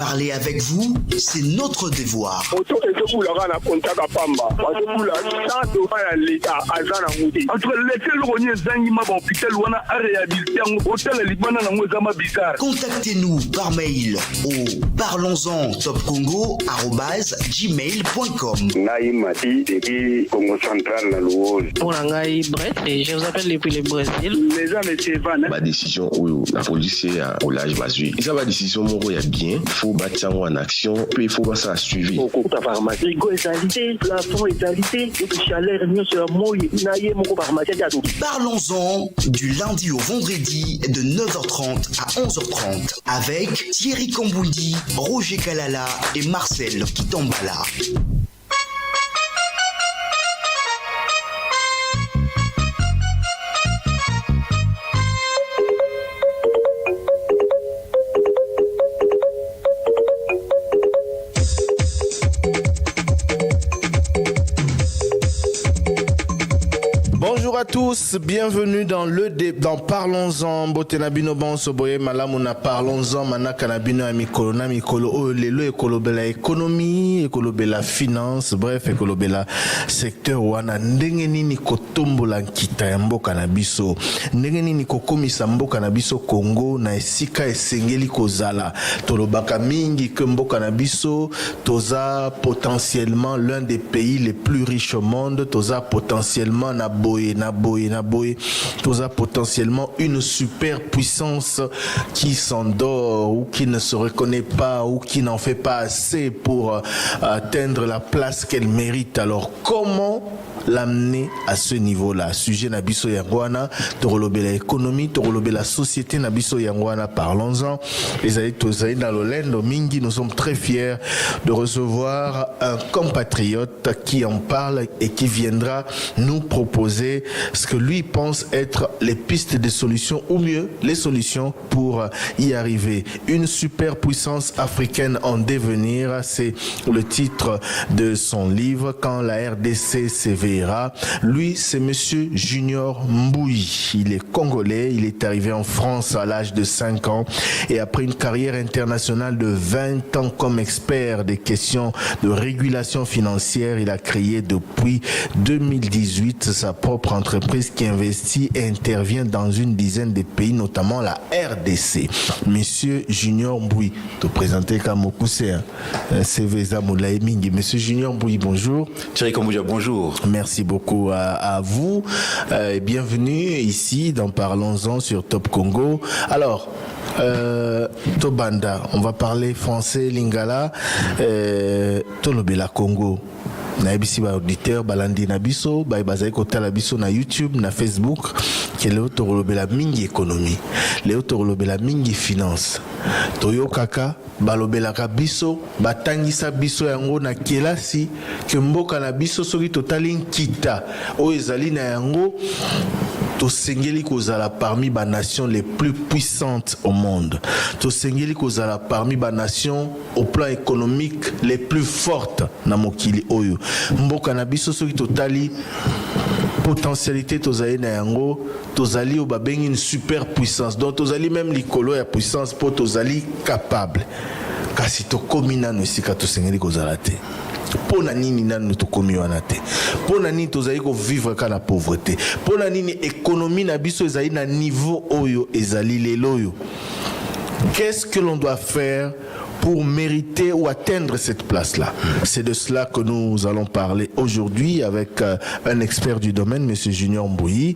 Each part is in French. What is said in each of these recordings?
Parler avec vous, c'est notre devoir. Contactez-nous par mail au parlonsentopcongo@gmail.com. Pour Nangaï Brett, et je vous appelle depuis le Brésil. Les gens de Chevan. Ma décision où la police est au large basé. Et ça va décision mon il y a bien. Faut bâtir en action. Puis il faut pas ça suivi. Au ta pharmacie. Rigo égalité, plafond égalité, chaleur mieux sur moi. Naïe mon pharmacie. Parlons-en du lundi au vendredi de 9h30 à 11h30 avec Thierry Kamboundi, Roger Kalala et Marcel Kitambala. Bonjour à tous, bienvenue dans Parlons-en. Botenabino Bonsoboye Malamuna Parlons-en Manakanabino Amikolo Namikolo Lelo Ekolobela économie, Ekolobela finance, bref Ekolobela secteur wana ndengeni ni kotombola nkita ya mboka na biso. Ndengeni ni kokomisa mboka na biso Congo na esika esengeli kozala. Tolobaka mingi ke mboka na biso toza potentiellement l'un des pays les plus riches au monde, toza potentiellement na boye, toza potentiellement une super puissance qui s'endort ou qui ne se reconnaît pas ou qui n'en fait pas assez pour atteindre la place qu'elle mérite. Alors comment l'amener à ce niveau-là? Sujet Nabiso Yangwana, Torolobe la économie, Torolobe la société Nabiso Yangwana, parlons-en. Les aïe dans l'Olendo Mingi, nous sommes très fiers de recevoir un compatriote qui en parle et qui viendra nous proposer ce que lui pense être les pistes de solutions, ou mieux, les solutions pour y arriver. Une superpuissance africaine en devenir, c'est le titre de son livre, Quand la RDC s'éveillera. Lui, c'est monsieur Junior Mbouyi. Il est congolais, il est arrivé en France à l'âge de 5 ans et après une carrière internationale de 20 ans comme expert des questions de régulation financière, il a créé depuis 2018 sa propre entreprise qui investit et intervient dans une dizaine de pays, notamment la RDC. Monsieur Junior Mbouyi, te présenter comme Okoussé, Cveza Moulaye Mingi. Monsieur Junior Mbouyi, bonjour. Thierry Kambouja, bonjour. Merci beaucoup à vous et bienvenue ici dans Parlons-en sur Top Congo. Alors, Tobanda, on va parler français, Lingala, Tolobela Congo. Naibisi ba auditeur balandi na biso ba bazai kotala biso na YouTube na Facebook ke leo torolobela mingi économie leo torolobela mingi finance toyo kaka balobelaka biso batangisa biso yango na kelasi ke mboka na biso soki totali nkita o ezali na yango tosengeli kozala parmi ba nations les plus puissantes au monde. Tosengeli kozala parmi ba nations au plan économique les plus fortes na mokili oyo. Mboka na biso soki totali potentialité tozali na yango, tozali o babengi une super puissance. Donc tozali même likolo ya puissance po tozali capable. Kasi tokomi nanu esika tosengeli kozala te. Pona nini nanu tokomi wana te. Pona nini tozali ko vivre ka na pauvreté. Pona nini économie na biso ezali na niveau oyo ezali leloyo. Qu'est-ce que l'on doit faire pour mériter ou atteindre cette place-là? C'est de cela que nous allons parler aujourd'hui avec un expert du domaine, M. Junior Mbouyi.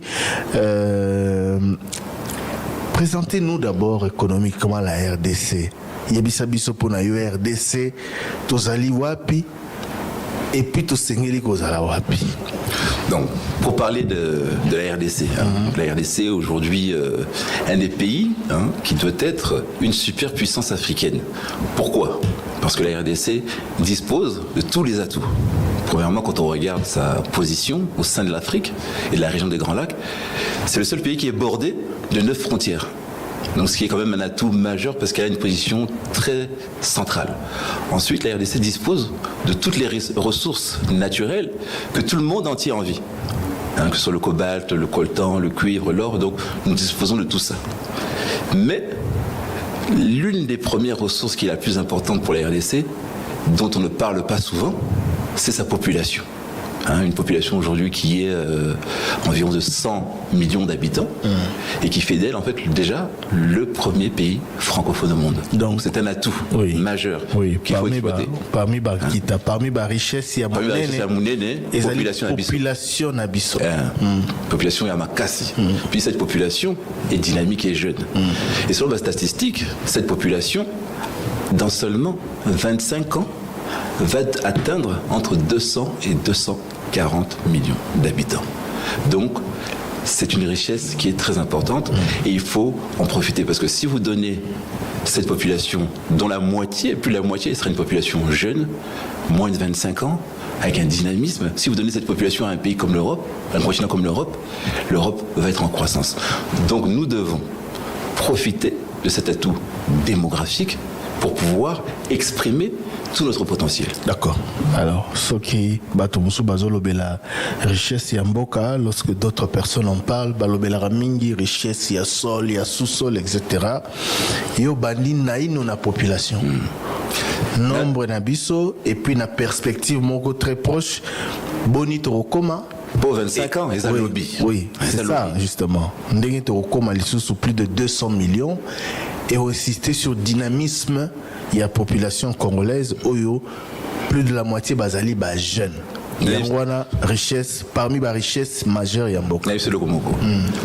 Présentez-nous d'abord économiquement la RDC. Yebisa biso pona yo RDC, tozali wapi? Et puis tout sengeli kozala wapi. Donc, pour parler de la RDC, la RDC aujourd'hui un des pays qui doit être une super puissance africaine. Pourquoi? Parce que la RDC dispose de tous les atouts. Premièrement, quand on regarde sa position au sein de l'Afrique et de la région des Grands Lacs, c'est le seul pays qui est bordé de 9 frontières. Donc ce qui est quand même un atout majeur parce qu'elle a une position très centrale. Ensuite, la RDC dispose de toutes les ressources naturelles que tout le monde entier a envie. Que ce soit le cobalt, le coltan, le cuivre, l'or, donc nous disposons de tout ça. Mais l'une des premières ressources qui est la plus importante pour la RDC, dont on ne parle pas souvent, c'est sa population. Une population aujourd'hui qui est environ de 100 millions d'habitants et qui fait d'elle en fait déjà le premier pays francophone au monde. Donc c'est un atout majeur qu'il faut exploiter. Parmi la richesse, il y a population nabiso. Population Yamakasi. Puis cette population est dynamique et jeune. Et selon la statistique, cette population, dans seulement 25 ans, va atteindre entre 200 et 240 millions d'habitants. Donc, c'est une richesse qui est très importante et il faut en profiter parce que si vous donnez cette population, dont la moitié, plus la moitié sera une population jeune, moins de 25 ans, avec un dynamisme, si vous donnez cette population à un pays comme l'Europe, un continent comme l'Europe, l'Europe va être en croissance. Donc, nous devons profiter de cet atout démographique pour pouvoir exprimer tout notre potentiel. D'accord. Alors, ce qui la richesse yamboka, lorsque d'autres personnes en parlent, balobela ramingi, richesse, il y a sol, il y a sous-sol, etc. Yo bandi naïno na population. Nombre nabiso et puis na perspective moko très proche, bonito okoma. Pour 25 ans, les lobby. Oui, c'est ça, justement. Ndenge to okoma lisusu plus de 200 millions et insister sur dynamisme. Il y a population congolaise, Oyo, plus de la moitié basali bas jeune. Il y a richesse, parmi les richesses majeures, il y a beaucoup. C'est le Komoko.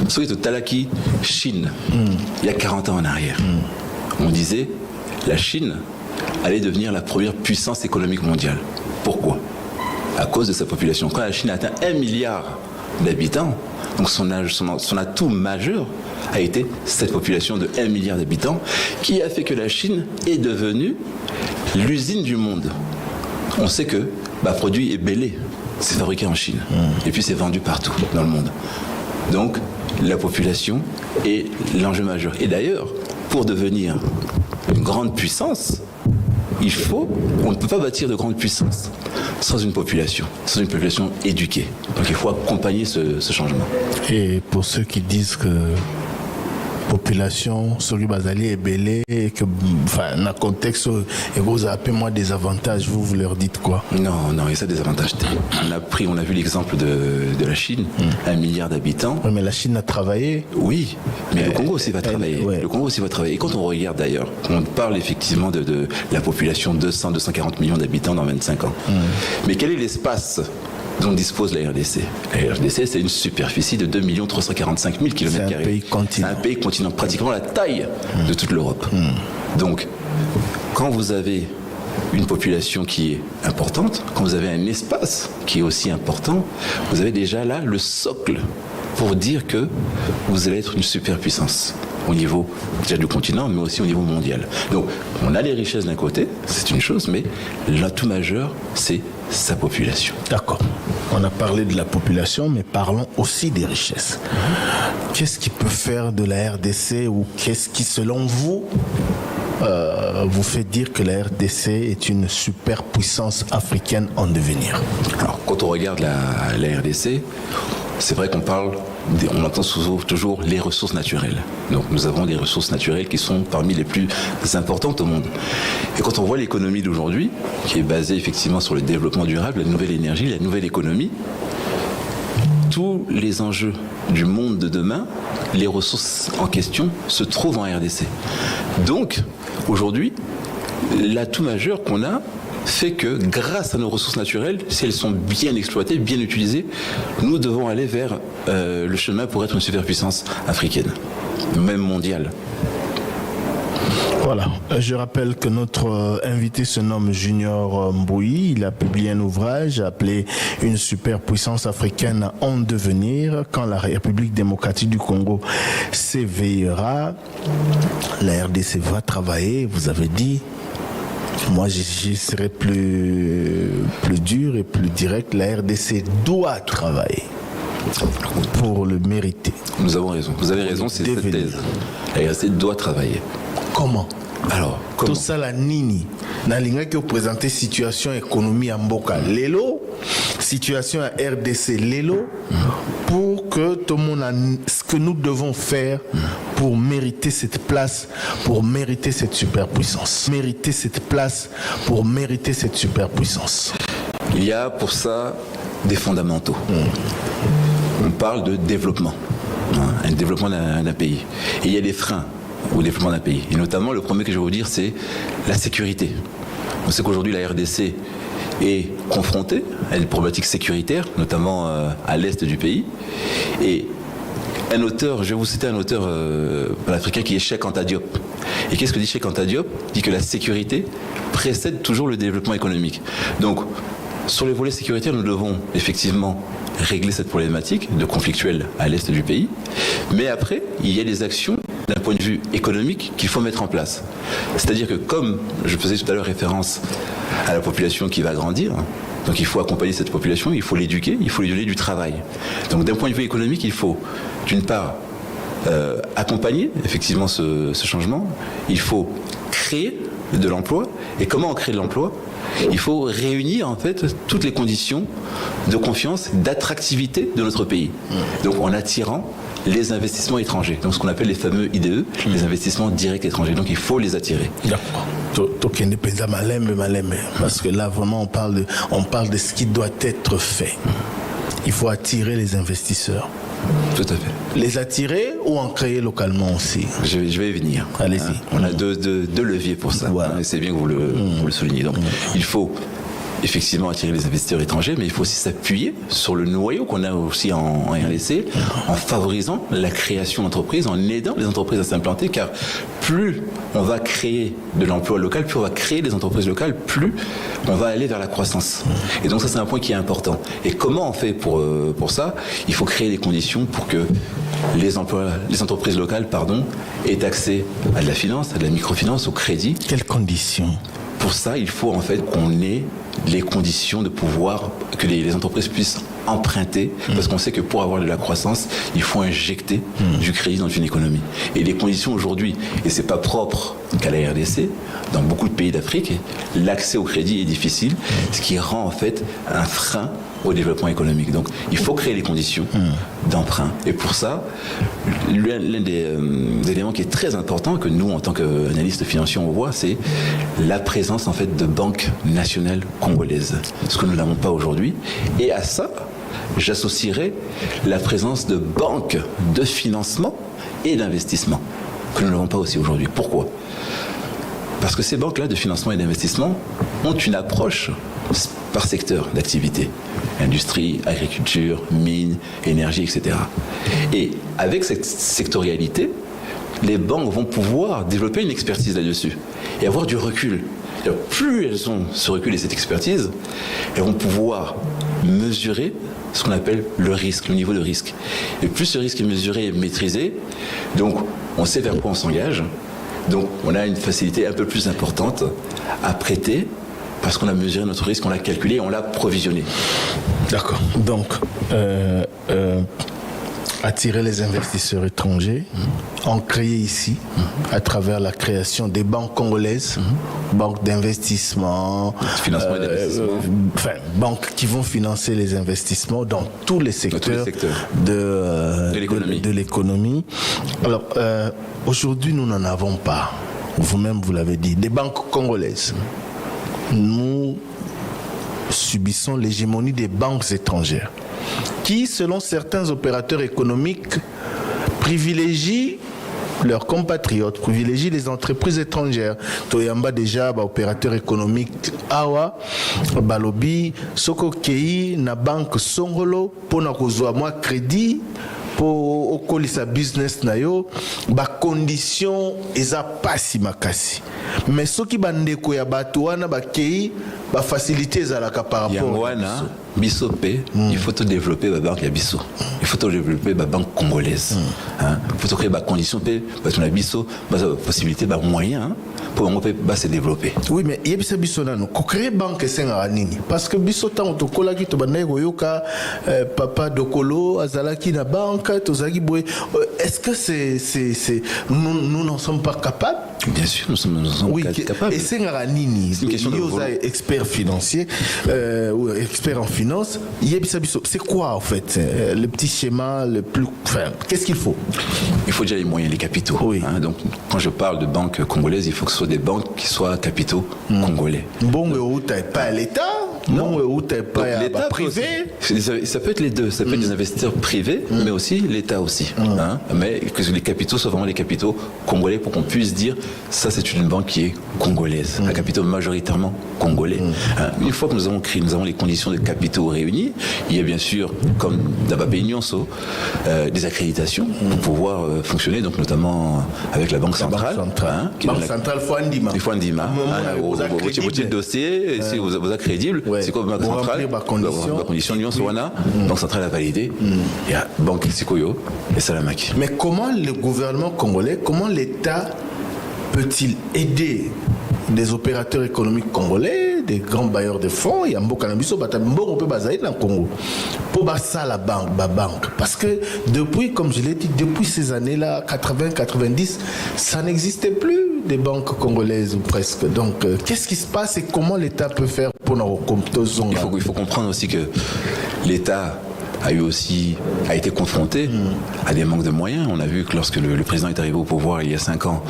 Soit de Talaki, Chine, il y a 40 ans en arrière. On disait, la Chine allait devenir la première puissance économique mondiale. Pourquoi ? À cause de sa population. Quand la Chine a atteint 1 milliard d'habitants, donc son atout majeur a été cette population de 1 milliard d'habitants qui a fait que la Chine est devenue l'usine du monde. On sait que produit Ebele, c'est fabriqué en Chine et puis c'est vendu partout dans le monde. Donc la population est l'enjeu majeur. Et d'ailleurs, pour devenir une grande puissance, on ne peut pas bâtir de grande puissance sans une population éduquée. Donc il faut accompagner ce changement. Et pour ceux qui disent que population, Sori Bazali est belé, et que, dans le contexte, et vous avez moins des avantages, vous leur dites quoi? Non, il y a ça des avantages. On a vu l'exemple de la Chine, 1 milliard d'habitants. Oui, mais la Chine a travaillé. Oui, mais le Congo aussi va travailler. Ouais. Le Congo aussi va travailler. Et quand on regarde d'ailleurs, on parle effectivement de la population 200-240 millions d'habitants dans 25 ans. Mais quel est l'espace dont dispose la RDC? La RDC, c'est une superficie de 2 345 000 km². C'est un pays continent. C'est un pays continent, pratiquement la taille de toute l'Europe. Donc, quand vous avez une population qui est importante, quand vous avez un espace qui est aussi important, vous avez déjà là le socle pour dire que vous allez être une superpuissance au niveau déjà du continent, mais aussi au niveau mondial. Donc, on a les richesses d'un côté, c'est une chose, mais l'atout majeur, c'est sa population. D'accord. On a parlé de la population, mais parlons aussi des richesses. Qu'est-ce qui peut faire de la RDC ou qu'est-ce qui, selon vous, vous fait dire que la RDC est une superpuissance africaine en devenir? Alors, quand on regarde la RDC, c'est vrai on entend toujours les ressources naturelles. Donc nous avons des ressources naturelles qui sont parmi les plus importantes au monde. Et quand on voit l'économie d'aujourd'hui, qui est basée effectivement sur le développement durable, la nouvelle énergie, la nouvelle économie, tous les enjeux du monde de demain, les ressources en question se trouvent en RDC. Donc aujourd'hui, l'atout majeur qu'on a, fait que grâce à nos ressources naturelles, si elles sont bien exploitées, bien utilisées, nous devons aller vers le chemin pour être une superpuissance africaine, même mondiale. Voilà, je rappelle que notre invité se nomme Junior Mbouyi. Il a publié un ouvrage appelé « Une superpuissance africaine en devenir ». Quand la République démocratique du Congo s'éveillera, la RDC va travailler, vous avez dit. Moi, j'y serais plus dur et plus direct. La RDC doit travailler pour le mériter. Nous avons raison. Vous avez raison, c'est cette thèse. La RDC doit travailler. Comment? Alors, comment? Tout ça, la nini. Nalinga qui a présenté situation économie à Mboka. Lelo, situation à RDC. Lelo, pour que tout le monde a ce que nous devons faire pour mériter cette place, pour mériter cette superpuissance? Mériter cette place pour mériter cette superpuissance. Il y a pour ça des fondamentaux. On parle de développement, un développement d'un pays. Et il y a des freins au développement d'un pays. Et notamment, le premier que je vais vous dire, c'est la sécurité. On sait qu'aujourd'hui, la RDC est confrontée à une problématique sécuritaire, notamment à l'est du pays. Et un auteur, je vais vous citer un auteur africain qui est Cheikh Anta Diop. Et qu'est-ce que dit Cheikh Anta Diop? Il dit que la sécurité précède toujours le développement économique. Donc, sur les volets sécuritaires, nous devons effectivement régler cette problématique de conflictuelle à l'est du pays. Mais après, il y a des actions d'un point de vue économique qu'il faut mettre en place. C'est-à-dire que comme je faisais tout à l'heure référence à la population qui va grandir, donc il faut accompagner cette population, il faut l'éduquer, il faut lui donner du travail. Donc d'un point de vue économique, il faut d'une part accompagner effectivement ce changement, il faut créer de l'emploi. Et comment on crée de l'emploi? Il faut réunir en fait toutes les conditions de confiance, d'attractivité de notre pays. Donc en attirant les investissements étrangers, donc ce qu'on appelle les fameux IDE, les investissements directs étrangers. Donc il faut les attirer. D'accord. Parce que là vraiment on parle de ce qui doit être fait. Il faut attirer les investisseurs. Tout à fait. Les attirer ou en créer localement aussi? Je vais y venir. Allez-y. On a deux leviers pour ça. Voilà. Et c'est bien que vous le soulignez. Donc, il faut effectivement attirer les investisseurs étrangers, mais il faut aussi s'appuyer sur le noyau qu'on a aussi en RDC, en favorisant la création d'entreprises, en aidant les entreprises à s'implanter, car plus on va créer de l'emploi local, plus on va créer des entreprises locales, plus on va aller vers la croissance. Et donc ça, c'est un point qui est important. Et comment on fait pour ça? Il faut créer des conditions pour que les entreprises locales, aient accès à de la finance, à de la microfinance, au crédit. Quelles conditions? Pour ça, il faut en fait qu'on ait les conditions de pouvoir, que les entreprises puissent emprunter, parce qu'on sait que pour avoir de la croissance, il faut injecter du crédit dans une économie. Et les conditions aujourd'hui, et c'est pas propre qu'à la RDC, dans beaucoup de pays d'Afrique, l'accès au crédit est difficile, ce qui rend en fait un frein au développement économique. Donc il faut créer les conditions d'emprunt. Et pour ça, l'un des éléments qui est très important, que nous, en tant qu'analystes financiers, on voit, c'est la présence en fait de banques nationales congolaises, ce que nous n'avons pas aujourd'hui. Et à ça, j'associerais la présence de banques de financement et d'investissement, que nous n'avons pas aussi aujourd'hui. Pourquoi? Parce que ces banques-là de financement et d'investissement ont une approche par secteur d'activité. Industrie, agriculture, mines, énergie, etc. Et avec cette sectorialité, les banques vont pouvoir développer une expertise là-dessus et avoir du recul. Et plus elles ont ce recul et cette expertise, elles vont pouvoir mesurer ce qu'on appelle le risque, le niveau de risque. Et plus ce risque est mesuré et maîtrisé, donc on sait vers quoi on s'engage. Donc on a une facilité un peu plus importante à prêter parce qu'on a mesuré notre risque, on l'a calculé, on l'a provisionné. D'accord. Donc, attirer les investisseurs étrangers, en créer ici, à travers la création des banques congolaises, banques d'investissement, financement et d'investissement. Banques qui vont financer les investissements dans tous les secteurs, de l'économie. Alors, aujourd'hui, nous n'en avons pas. Vous-même, vous l'avez dit, des banques congolaises. Nous subissons l'hégémonie des banques étrangères qui, selon certains opérateurs économiques, privilégient leurs compatriotes, privilégient les entreprises étrangères. Toyamba déjà, opérateur économique awa, balobi, soko kei na banque songolo, pona kozwa moi crédit, pour okolisa business na yo, ba condition eza pasi makasi. Mais ce qui bandeko ya bato wana ba kei ba facilité ezalaka par rapport Yangwana, biso pe, il faut te développer la banque ya biso. Il faut te développer la banque congolaise. Il faut créer ba condition pe parce qu'on a biso, ba possibilité ba moyen pour on peut se développer. Oui, mais yebisa biso nano ko créer banque senga nini parce que biso tant to kolaki to bandai yoka papa dokolo azalaki na banque tozaki boy. Est-ce que c'est nous n'en sommes pas capables? Bien sûr, nous sommes Oui, capables. et c'est une question de expert financier ou expert en finance. C'est quoi en fait le petit schéma le plus, enfin, qu'est-ce qu'il faut? Il faut déjà les moyens, les capitaux. Oui. Donc quand je parle de banques congolaises, il faut que ce soit des banques qui soient capitaux congolais. Bon, où t'as pas l'État? Non, où t'as pas l'État privé? Ça peut être les deux. Ça peut être des investisseurs privés, mais aussi l'État aussi. Mais que les capitaux soient vraiment les capitaux congolais pour qu'on puisse dire ça c'est une banque qui est congolaise, un capitaux majoritairement congolais. Une fois que nous avons les conditions de capitaux réunies, il y a bien sûr, comme d'Ababé Nyonso, des accréditations pour pouvoir fonctionner, donc notamment avec la Banque centrale. Banque centrale Fouandima. Vous avez le dossier, si vous êtes crédible, c'est comme Banque centrale. La condition Nyonso Wana, Banque centrale a validé. Il y a Banque Sikoyo et Salamaki. Mais comment le gouvernement congolais, comment l'État peut-il aider des opérateurs économiques congolais, des grands bailleurs de fonds, il y a Mboka Nabiso, on peut baser dans le Congo, pour ça la banque. Parce que depuis, comme je l'ai dit, depuis ces années-là, 80-90, ça n'existait plus des banques congolaises ou presque. Donc, qu'est-ce qui se passe et comment l'État peut faire pour nos comptes? Il faut comprendre aussi que l'État a été confronté à des manques de moyens. On a vu que lorsque le président est arrivé au pouvoir il y a 5 ans,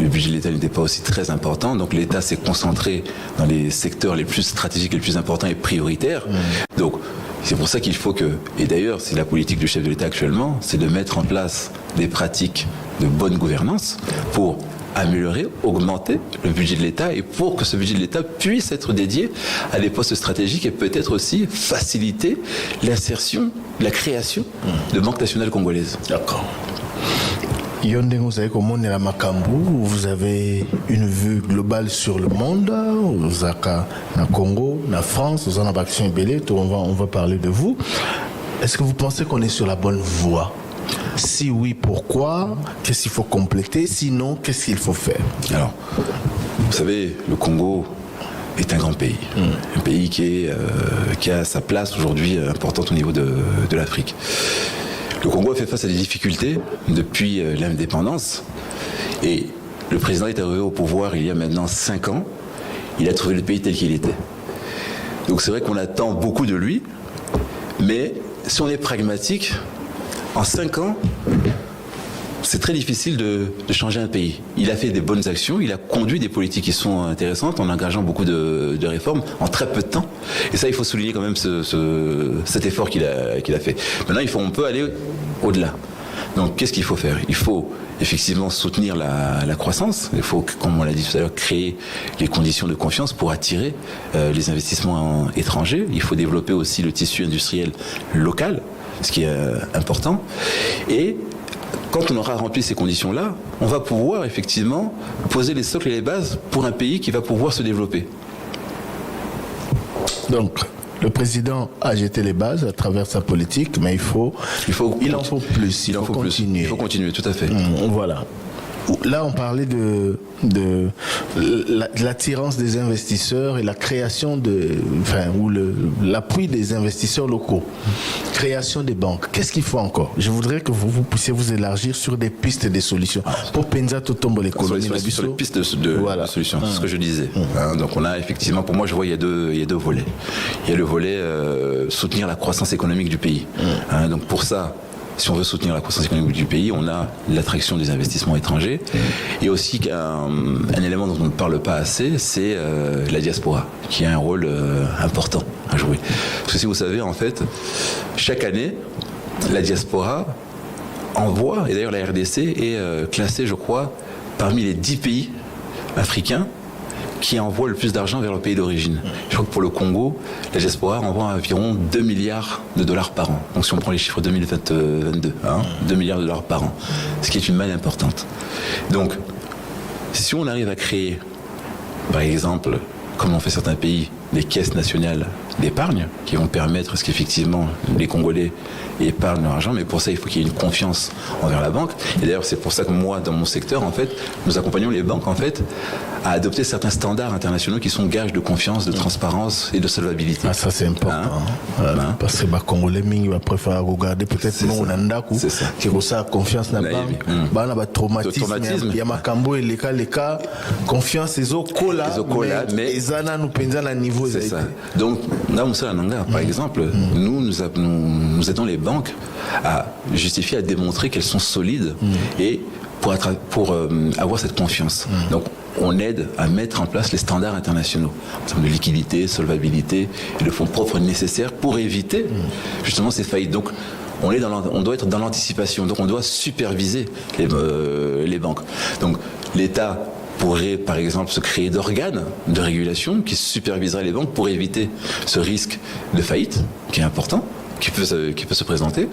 le budget de l'État n'était pas aussi très important. Donc l'État s'est concentré dans les secteurs les plus stratégiques, les plus importants et prioritaires. Donc c'est pour ça qu'il faut que, et d'ailleurs c'est la politique du chef de l'État actuellement, c'est de mettre en place des pratiques de bonne gouvernance pour améliorer, augmenter le budget de l'État et pour que ce budget de l'État puisse être dédié à des postes stratégiques et peut-être aussi faciliter l'insertion, la création de banques nationales congolaises. D'accord. Yonde, vous avez comment la Makambu, vous avez une vue globale sur le monde, vous avez na Congo, na France, vous en avez action belé, on va parler de vous. Est-ce que vous pensez qu'on est sur la bonne voie? Si oui, pourquoi? Qu'est-ce qu'il faut compléter? Sinon, qu'est-ce qu'il faut faire? Alors, vous savez, le Congo est un grand pays. Un pays qui a sa place aujourd'hui importante au niveau de l'Afrique. Le Congo a fait face à des difficultés depuis l'indépendance. Et le président est arrivé au pouvoir il y a maintenant 5 ans. Il a trouvé le pays tel qu'il était. Donc c'est vrai qu'on attend beaucoup de lui. Mais si on est pragmatique, en 5 ans, c'est très difficile de changer un pays. Il a fait des bonnes actions, il a conduit des politiques qui sont intéressantes en engageant beaucoup de réformes en très peu de temps. Et ça, il faut souligner quand même cet effort qu'il a fait. Maintenant, on peut aller au-delà. Donc, qu'est-ce qu'il faut faire? Il faut effectivement soutenir la croissance. Il faut, comme on l'a dit tout à l'heure, créer les conditions de confiance pour attirer les investissements étrangers. Il faut développer aussi le tissu industriel local, ce qui est important. Et quand on aura rempli ces conditions-là, on va pouvoir effectivement poser les socles et les bases pour un pays qui va pouvoir se développer. Donc, le président a jeté les bases à travers sa politique, mais il en faut plus. Il faut continuer. Il faut continuer, tout à fait. Voilà. Là, on parlait de l'attirance des investisseurs et la création l'appui des investisseurs locaux. Création des banques. Qu'est-ce qu'il faut encore? Je voudrais que vous puissiez vous élargir sur des pistes et des solutions. Pour Penza Totombo l'économie. Sur les pistes de solutions, c'est ce que je disais. Donc on a effectivement, pour moi, je vois il y a deux volets. Il y a le volet soutenir la croissance économique du pays. Donc pour ça, si on veut soutenir la croissance économique du pays, on a l'attraction des investissements étrangers. Et aussi un élément dont on ne parle pas assez, c'est la diaspora, qui a un rôle important à jouer. Parce que si vous savez, en fait, chaque année, la diaspora envoie, et d'ailleurs la RDC est classée, je crois, parmi les 10 pays africains qui envoient le plus d'argent vers leur pays d'origine. Je crois que pour le Congo, la diaspora envoie environ 2 milliards de dollars par an. Donc si on prend les chiffres 2022, 2 milliards de dollars par an, ce qui est une manne importante. Donc, si on arrive à créer, par exemple, comme l'ont fait certains pays, des caisses nationales d'épargne qui vont permettre à ce qu'effectivement les Congolais épargnent leur argent, mais pour ça il faut qu'il y ait une confiance envers la banque. Et d'ailleurs c'est pour ça que moi dans mon secteur en fait, nous accompagnons les banques en fait à adopter certains standards internationaux qui sont gages de confiance, de transparence et de solvabilité. Ah, ça c'est important. Parce que les Congolais préfèrent regarder peut-être non Nandaku qui reçoit confiance dans la banque. On a traumatisme. Il y a Makambo et les cas confiance les cola mais ils ont nous pendant à niveau. C'est ça. Donc là Moussa Nanga par exemple, nous aidons les banques à justifier, à démontrer qu'elles sont solides et pour avoir cette confiance. Donc on aide à mettre en place les standards internationaux en termes de liquidité, solvabilité et de fonds propres nécessaires pour éviter justement ces faillites. Donc on doit être dans l'anticipation, donc on doit superviser les banques. Donc l'État pourrait par exemple se créer d'organes de régulation qui superviseraient les banques pour éviter ce risque de faillite qui est important, qui peut se présenter.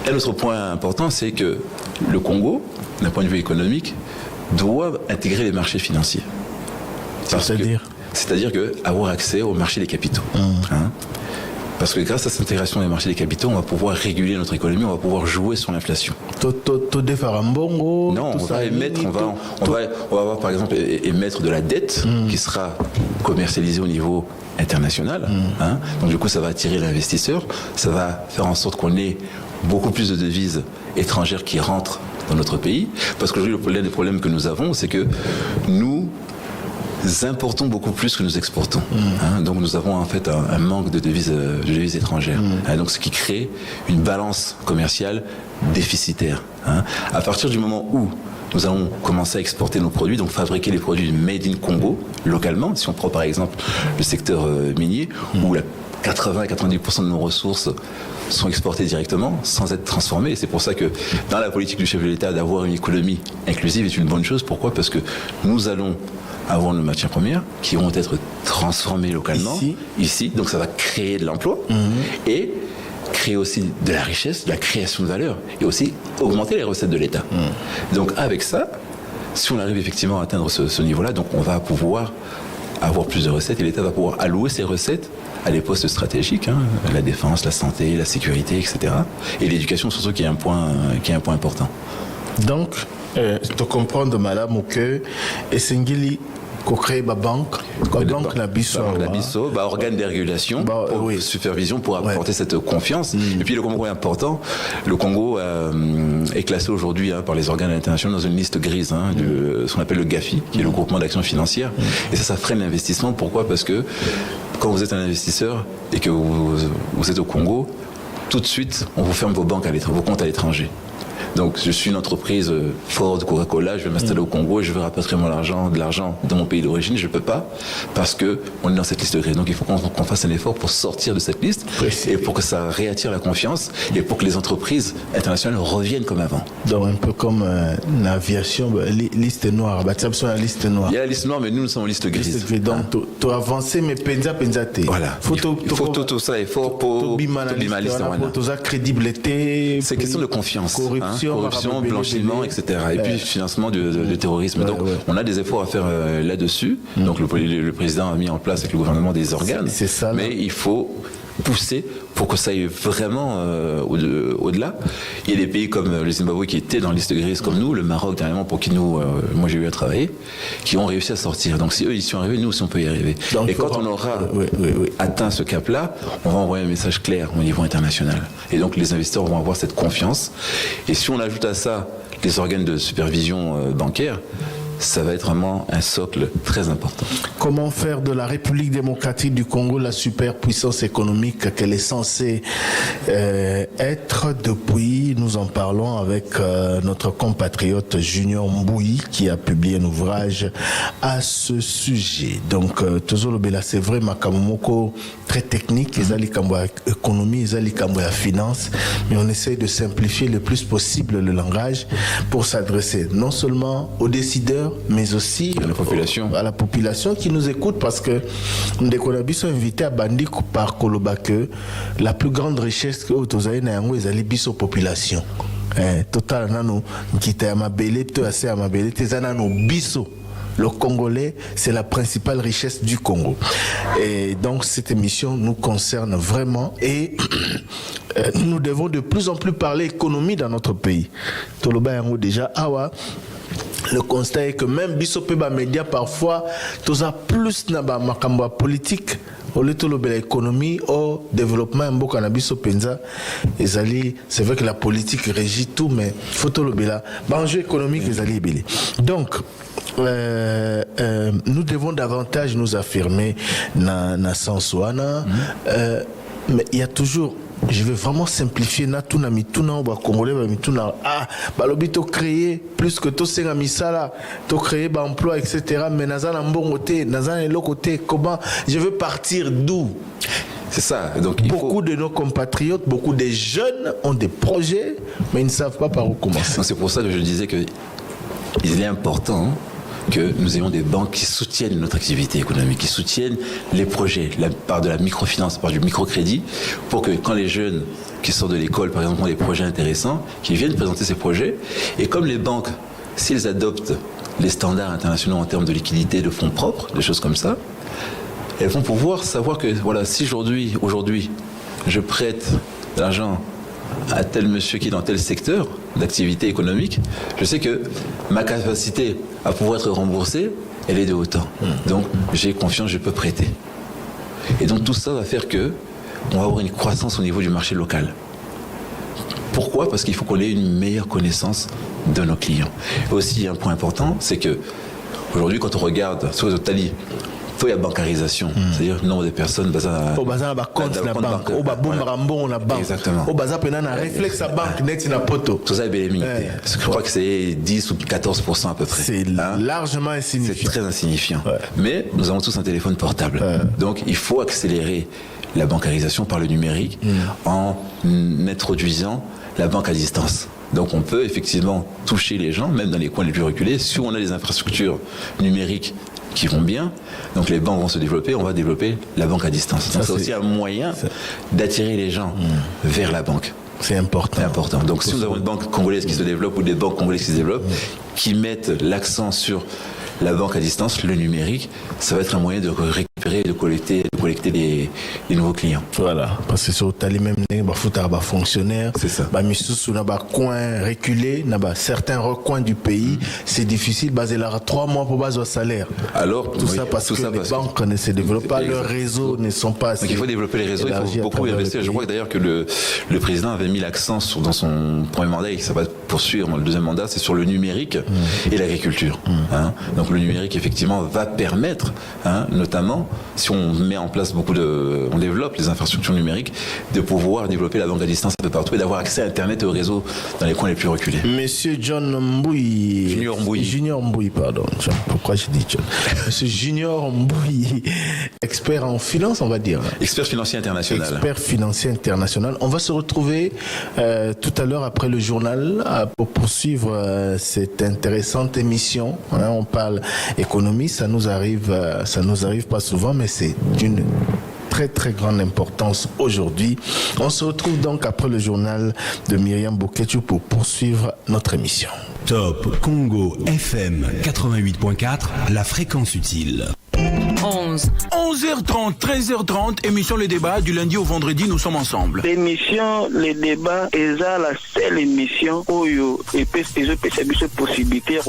Et l'autre point important, c'est que le Congo, d'un point de vue économique, doit intégrer les marchés financiers. C'est-à-dire avoir accès au marché des capitaux. Parce que grâce à cette intégration des marchés des capitaux, on va pouvoir réguler notre économie, on va pouvoir jouer sur l'inflation. Non, on va émettre, on va avoir par exemple émettre de la dette qui sera commercialisée au niveau international. Donc du coup, ça va attirer l'investisseur, ça va faire en sorte qu'on ait beaucoup plus de devises étrangères qui rentrent dans notre pays. Parce qu'aujourd'hui, l'un des problèmes que nous avons, c'est que nous importons beaucoup plus que nous exportons. Donc nous avons en fait un manque de devises étrangères. Donc ce qui crée une balance commerciale déficitaire. À partir du moment où nous allons commencer à exporter nos produits, donc fabriquer les produits made in Congo localement, si on prend par exemple le secteur minier, où 80 à 90% de nos ressources sont exportées directement sans être transformées. Et c'est pour ça que dans la politique du chef de l'État, d'avoir une économie inclusive est une bonne chose. Pourquoi ? Parce que nous allons avoir nos matières premières qui vont être transformées localement, ici. Donc ça va créer de l'emploi et créer aussi de la richesse, de la création de valeur et aussi augmenter les recettes de l'État. Donc avec ça, si on arrive effectivement à atteindre ce niveau-là, donc on va pouvoir avoir plus de recettes et l'État va pouvoir allouer ces recettes à des postes stratégiques, la défense, la santé, la sécurité, etc. Et l'éducation surtout qui est un point important. Donc, tu comprends de madame que Essengili créer ma banque, banque la biso, organe de régulation, supervision pour apporter cette confiance. Et puis le Congo est important. Le Congo est classé aujourd'hui par les organes internationaux dans une liste grise de ce qu'on appelle le GAFI, qui est le groupement d'action financière. Et ça freine l'investissement. Pourquoi ? Parce que quand vous êtes un investisseur et que vous êtes au Congo, tout de suite, on vous ferme vos comptes à l'étranger. Donc je suis une entreprise Ford, Coca-Cola, je vais m'installer au Congo et je veux rapatrier de l'argent dans mon pays d'origine, je ne peux pas parce qu'on est dans cette liste grise. Donc il faut qu'on fasse un effort pour sortir de cette liste et pour que ça réattire la confiance et pour que les entreprises internationales reviennent comme avant. Donc un peu comme l'aviation, liste noire, la liste noire. Il y a la liste noire mais nous sommes en liste grise. Donc tu avances mais penza t'es. Voilà. Il faut tout ça effort pour la liste noire. Crédibilité. C'est question de confiance. Corruption, blanchiment, etc. Et puis financement du terrorisme. Donc on a des efforts à faire là-dessus. Donc le président a mis en place avec le gouvernement des organes. C'est ça, mais il faut pousser pour que ça aille vraiment au-delà. Il y a des pays comme le Zimbabwe qui étaient dans la liste grise comme nous, le Maroc dernièrement pour qui moi j'ai eu à travailler, qui ont réussi à sortir. Donc si eux y sont arrivés, nous aussi on peut y arriver. Donc, et quand on aura atteint ce cap-là, on va envoyer un message clair au niveau international. Et donc les investisseurs vont avoir cette confiance. Et si on ajoute à ça les organes de supervision bancaire, ça va être vraiment un socle très important. Comment faire de la République démocratique du Congo la superpuissance économique qu'elle est censée être depuis, nous en parlons avec notre compatriote Junior Mbouyi qui a publié un ouvrage à ce sujet. Donc, Tozolo Bela, c'est vrai, Makamomoko, très technique, ils ont l'économie, ils ont la finance, mais on essaie de simplifier le plus possible le langage pour s'adresser non seulement aux décideurs, mais aussi à la population qui nous écoute parce que nous sommes invités à Bandi par Koloba que la plus grande richesse que vous avez c'est la population. Total, nous qui à ma belle, tu as à ma belle, tu as biso. Le Congolais, c'est la principale richesse du Congo. Et donc cette émission nous concerne vraiment et nous devons de plus en plus parler économie dans notre pays. Toloba yango déjà awa. Le constat est que même Bissopeba Média parfois, tout ça plus na ba makambo politique, au lieu de l'économie, au développement, mboka na Bissopenza, c'est vrai que la politique régit tout, mais faut tout le bela. Enjeu économique, les alliés belé. Donc, nous devons davantage nous affirmer na Sansouana, mais il y a toujours. Je vais vraiment simplifier na tuna mituna ou ba congolais ba mituna balobi to créer plus que to senga misala to créer ba emploi etc. mais nazana mbongo te nazana eloko te comment je veux partir d'où? C'est ça. Donc, beaucoup de nos compatriotes, beaucoup de jeunes ont des projets mais ils ne savent pas par où commencer. C'est pour ça que je disais que il est important que nous ayons des banques qui soutiennent notre activité économique, qui soutiennent les projets, par de la microfinance, par du microcrédit, pour que quand les jeunes qui sortent de l'école, par exemple, ont des projets intéressants, qu'ils viennent présenter ces projets. Et comme les banques, s'ils adoptent les standards internationaux en termes de liquidité, de fonds propres, des choses comme ça, elles vont pouvoir savoir que, voilà, si aujourd'hui, je prête de l'argent à tel monsieur qui est dans tel secteur d'activité économique, je sais que ma capacité à pouvoir être remboursé, elle est de autant. Donc j'ai confiance, je peux prêter. Et donc tout ça va faire que on va avoir une croissance au niveau du marché local. Pourquoi? Parce qu'il faut qu'on ait une meilleure connaissance de nos clients. Et aussi un point important, c'est que aujourd'hui quand on regarde sur les Otali, il y a bancarisation, c'est-à-dire le nombre de personnes au bazar ba compte na banque au ba bombarambo na banque exactement au bazar pena na réflexe à banque net na poto tout ça est bien limité. Je crois que c'est 10 ou 14% à peu près. C'est largement insignifiant. C'est très insignifiant. Mais nous avons tous un téléphone portable. Donc il faut accélérer la bancarisation par le numérique en introduisant la banque à distance. Donc on peut effectivement toucher les gens, même dans les coins les plus reculés, si on a des infrastructures numériques qui vont bien, donc les banques vont se développer, on va développer la banque à distance. Donc c'est aussi un moyen d'attirer les gens vers la banque. C'est important. C'est important. Donc si nous avons une banque congolaise qui se développe ou des banques congolaises qui se développent, qui mettent l'accent sur la banque à distance, le numérique, ça va être un moyen de récupérer et de collecter des nouveaux clients. Voilà, parce que sur tali même fonctionnaire, c'est ça. Misusu na ba coin reculé, na ba certains recoins du pays, c'est difficile baser là 3 mois pour baser au salaire. Alors tout ça parce que les banques ne se développent pas, leurs réseaux ne sont pas assez. Donc il faut développer les réseaux, il faut beaucoup investir. Je crois d'ailleurs que le président avait mis l'accent dans son premier mandat et ça va poursuivre le deuxième mandat, c'est sur le numérique et l'agriculture. Donc le numérique effectivement va permettre, notamment si on met en place on développe les infrastructures numériques, de pouvoir développer la banque à distance un peu partout et d'avoir accès à Internet et au réseau dans les coins les plus reculés. Monsieur John Mbouy. Junior Mbouy, pardon. Pourquoi je dis John? Monsieur Junior Mbouy, expert en finance, on va dire. Expert financier international. Expert financier international. On va se retrouver tout à l'heure après le journal pour poursuivre cette intéressante émission. On parle économie, ça nous arrive pas souvent, mais c'est d'une très très grande importance aujourd'hui. On se retrouve donc après le journal de Myriam Boketu pour poursuivre notre émission. Top Congo FM 88.4, la fréquence utile. 11h30, 13h30, émission Le Débat, du lundi au vendredi, nous sommes ensemble. L'émission Le Débat est la seule émission où il y a une possibilité de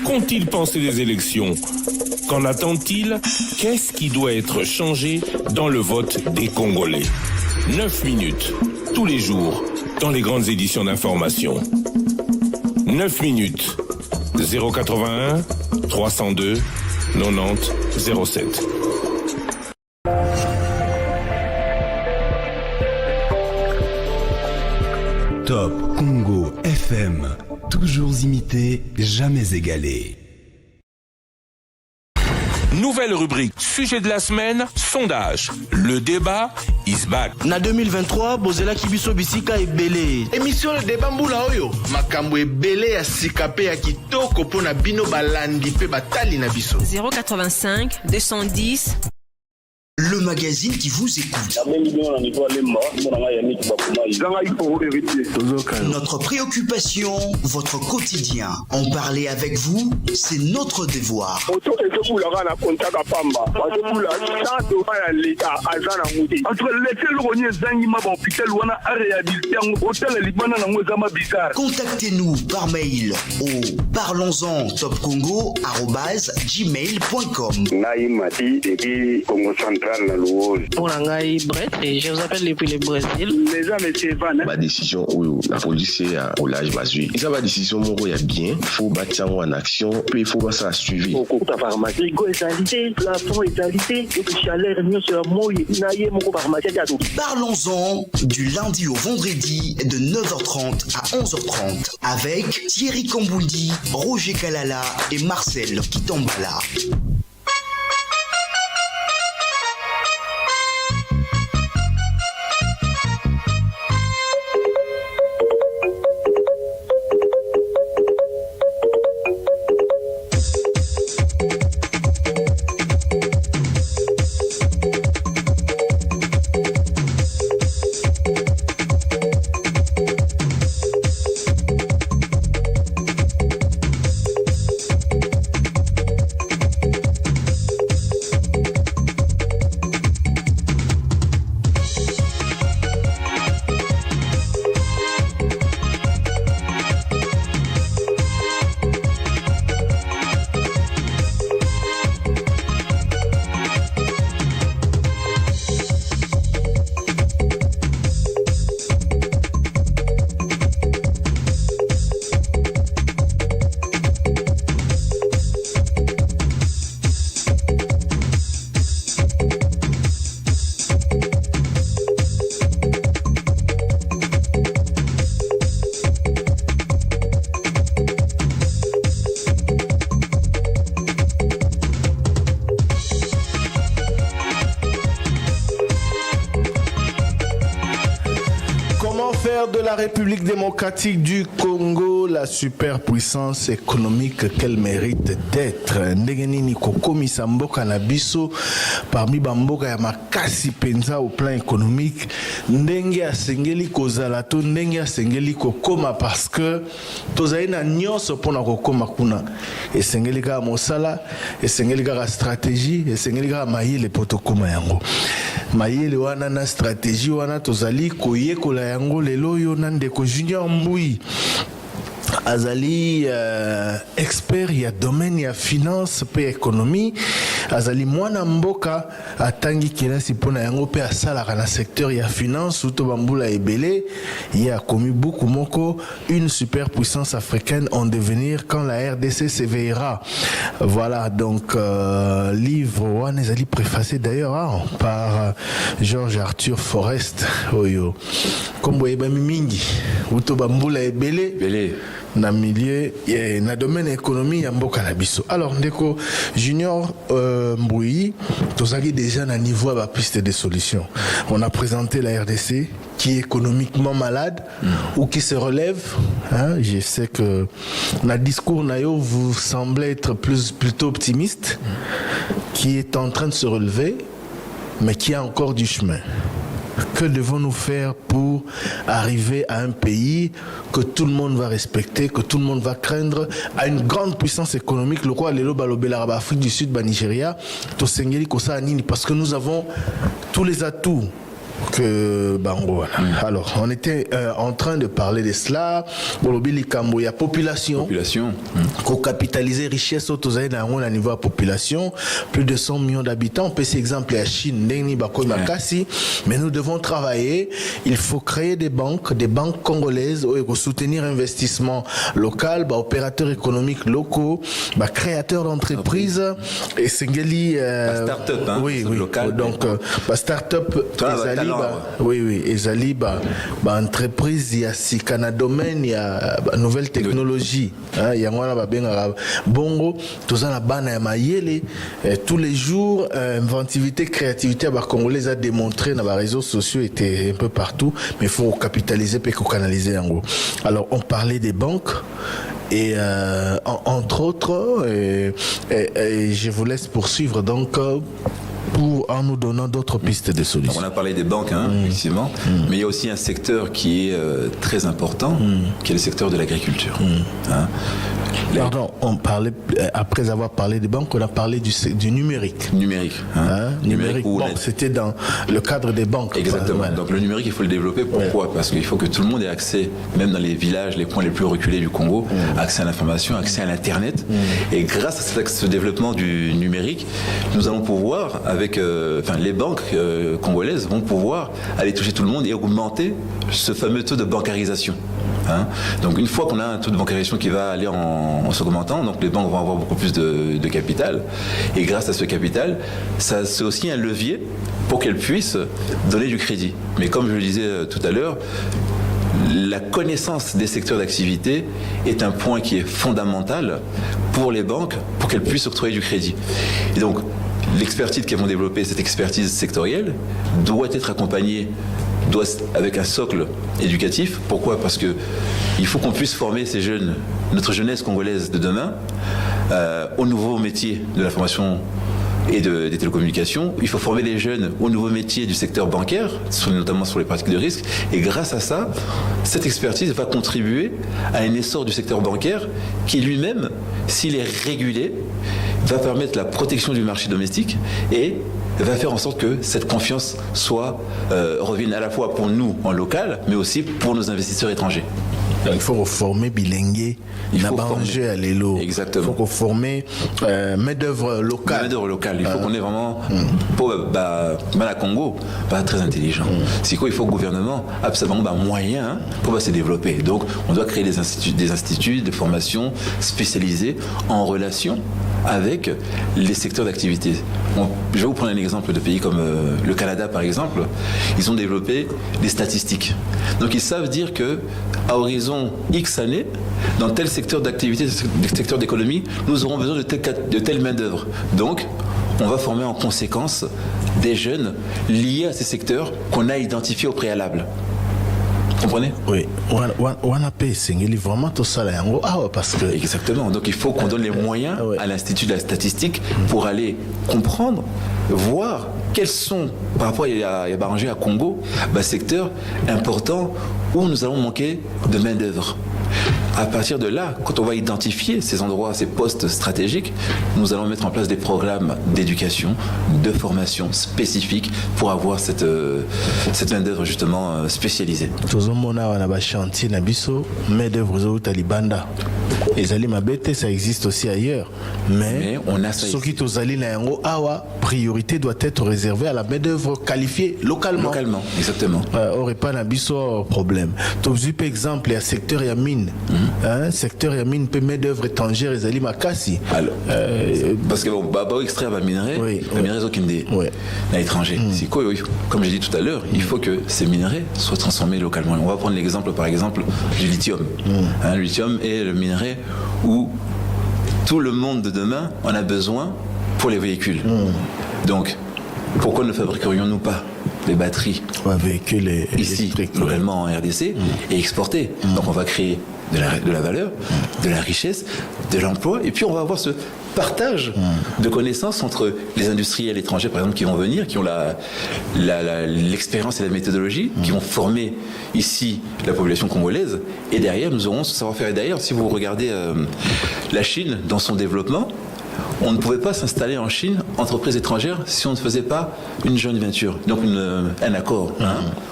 Qu'ont-ils pensé des élections? Qu'en attend-il? Qu'est-ce qui doit être changé dans le vote des Congolais? 9 minutes, tous les jours, dans les grandes éditions d'information. 9 minutes, 081 302 90 07. Top Congo FM, toujours imité, jamais égalé. Nouvelle rubrique, sujet de la semaine, sondage. Le débat is back. Na 2023, Bozela Kibiso Bisika et Belé. Émission Le Débat Mboula Oyo. Makambo e belé ya sikape ya kitoko pona bino balandi pe batali na biso. 085 210 Le magazine qui vous écoute. Notre préoccupation, votre quotidien. En parler avec vous, c'est notre devoir. Contactez-nous par mail au parlonsentopcongo@gmail.com. Pour Langai Brett, et je vous appelle depuis le Brésil. Les gens, monsieur Van. Ma décision, la police au large basé. Ça va décision, mon il y a bien. Il faut battre en action, puis il faut pas ça suivre. Au cours de la pharmacie, égalité, plafond égalité, et puis chaleur, mieux sur moi, naïe, mon pharmacie. Parlons-en du lundi au vendredi de 9h30 à 11h30 avec Thierry Kambouldi, Roger Kalala et Marcel Kitambala. De la République démocratique du Congo, la superpuissance économique qu'elle mérite d'être. Ndengeni ni kokomi samboka na biso parmi bamboka ya makasi penza au plan économique. Ndenge asengeli kozala to ndenge asengeli kokoma parce que tozali na nyonso pona kokoma kuna. Esengeli ka mosala, esengeli ka stratégie, esengeli ka mayele potokoma yango. Mayele wana na stratégie wana tozali koyekola yango lelo yo nandeko Junior Mbui azali expert ya domaine ya finance pe économie azali mwana mboka atangi kelasi pona yango pe asalaka na secteur ya finance ou to bambula ebele ya komi beaucoup moko une superpuissance africaine en devenir quand la RDC s'éveillera. Voilà donc livre wana ezali préfacé d'ailleurs par Georges Arthur Forest oyo kombo ebami mingi ou to bambula ebele na milieu na domaine économie ya mboka na biso. Alors ndeko Junior Mbui tozaki déjà na niveau à la piste de solutions. On a présenté la RDC qui est économiquement malade ou qui se relève. Je sais que le discours nayo vous semblez être plutôt optimiste, qui est en train de se relever, mais qui a encore du chemin. Que devons-nous faire pour arriver à un pays que tout le monde va respecter, que tout le monde va craindre, à une grande puissance économique, le roi Lelo Balobela, Afrique du Sud, Nigeria, Tosengeli Kosa Nini, parce que nous avons tous les atouts que Bango. Alors, on était en train de parler de cela. Bolobili Kambo, il y a population. Qu'on capitaliser richesse au niveau de population, plus de 100 millions d'habitants. On peut ces exemples à Chine, Neni Bakoy Makasi, mais nous devons travailler. Il faut créer des banques congolaises pour soutenir l'investissement local, opérateurs économiques locaux, créateurs d'entreprises et Sengeli start-up, oui, local. Donc, start-up oui, ezali entreprise il y a si kana domaine il y a nouvelle technologie il y a ngwana ba benga bongo tozana bana ya mayele tous les jours inventivité créativité ba congolais a démontré dans les réseaux sociaux était un peu partout mais il faut capitaliser et canaliser yango. Alors on parlait des banques et entre autres et je vous laisse poursuivre donc pour en nous donnant d'autres pistes de solutions. On a parlé des banques, effectivement, mais il y a aussi un secteur qui est très important, qui est le secteur de l'agriculture. Pardon, on parlait, après avoir parlé des banques, on a parlé du numérique. Numérique. Bon, c'était dans le cadre des banques. Exactement. Donc le numérique, il faut le développer. Pourquoi ? Parce qu'il faut que tout le monde ait accès, même dans les villages, les points les plus reculés du Congo, accès à l'information, accès à l'Internet. Et grâce à ce développement du numérique, nous allons pouvoir, avec les banques congolaises vont pouvoir aller toucher tout le monde et augmenter ce fameux taux de bancarisation. Donc une fois qu'on a un taux de bancarisation qui va aller en s'augmentant, donc les banques vont avoir beaucoup plus de capital, et grâce à ce capital, ça c'est aussi un levier pour qu'elles puissent donner du crédit. Mais comme je le disais tout à l'heure, la connaissance des secteurs d'activité est un point qui est fondamental pour les banques pour qu'elles puissent octroyer du crédit. Et donc l'expertise qu'elles vont développer, cette expertise sectorielle, doit être accompagnée avec un socle éducatif. Pourquoi ? Parce que il faut qu'on puisse former ces jeunes, notre jeunesse congolaise de demain, aux nouveaux métiers de l'information et des télécommunications. Il faut former les jeunes aux nouveaux métiers du secteur bancaire, notamment sur les pratiques de risque. Et grâce à ça, cette expertise va contribuer à un essor du secteur bancaire qui lui-même, s'il est régulé, va permettre la protection du marché domestique et va faire en sorte que cette confiance revienne à la fois pour nous en local, mais aussi pour nos investisseurs étrangers. Il faut reformer bilingue. Il faut former à l'élo. Exactement. Il faut reformer main-d'œuvre locale. Main-d'œuvre locale. Il faut qu'on ait vraiment. Pour la Congo, pas très intelligent. C'est quoi ? Il faut que le gouvernement ait absolument moyen pour se développer. Donc, on doit créer des instituts de formation spécialisés en relation avec les secteurs d'activité. Je vais vous prendre un exemple de pays comme le Canada, par exemple. Ils ont développé des statistiques. Donc, ils savent dire que à horizon X années, dans tel secteur d'activité, secteur d'économie, nous aurons besoin de telle main-d'œuvre. Donc, on va former en conséquence des jeunes liés à ces secteurs qu'on a identifiés au préalable. Vous comprenez ? Oui. On a payé vraiment tout ça là. Parce que... Exactement. Donc il faut qu'on donne les moyens à l'Institut de la statistique pour aller comprendre, voir quels sont, par rapport à Yabarangé, à Congo, secteurs importants où nous allons manquer de main-d'œuvre. À partir de là, quand on va identifier ces endroits, ces postes stratégiques, nous allons mettre en place des programmes d'éducation, de formation spécifiques pour avoir cette main-d'œuvre justement spécialisée. Tout le monde a un chantier, main-d'œuvre talibanda. Les alimabete, ça existe aussi ailleurs. Mais on a ça. Ce qui priorité doit être réservée à la main-d'œuvre qualifiée localement. Localement, exactement. Aurait pas un problème. Par exemple, il y a secteur Yamine. Secteur Yamine peut main-d'œuvre étrangère et Zali Makassi. Parce que extraire la minerai, la minerai Zokinde, l'étranger. C'est quoi, comme j'ai dit tout à l'heure, il faut que ces minerais soient transformés localement. On va prendre l'exemple, par exemple, du lithium. Le lithium est le minerai où tout le monde de demain en a besoin pour les véhicules. Donc, pourquoi ne fabriquerions-nous pas les batteries véhicules ici, localement en RDC, et exporter ? Donc on va créer de la valeur, de la richesse, de l'emploi, et puis on va avoir ce partage de connaissances entre les industriels étrangers, par exemple, qui vont venir, qui ont l'expérience et la méthodologie, qui vont former ici la population congolaise, et derrière, nous aurons ce savoir-faire. Et d'ailleurs, si vous regardez la Chine dans son développement, on ne pouvait pas s'installer en Chine, entreprise étrangère, si on ne faisait pas une joint venture, donc un accord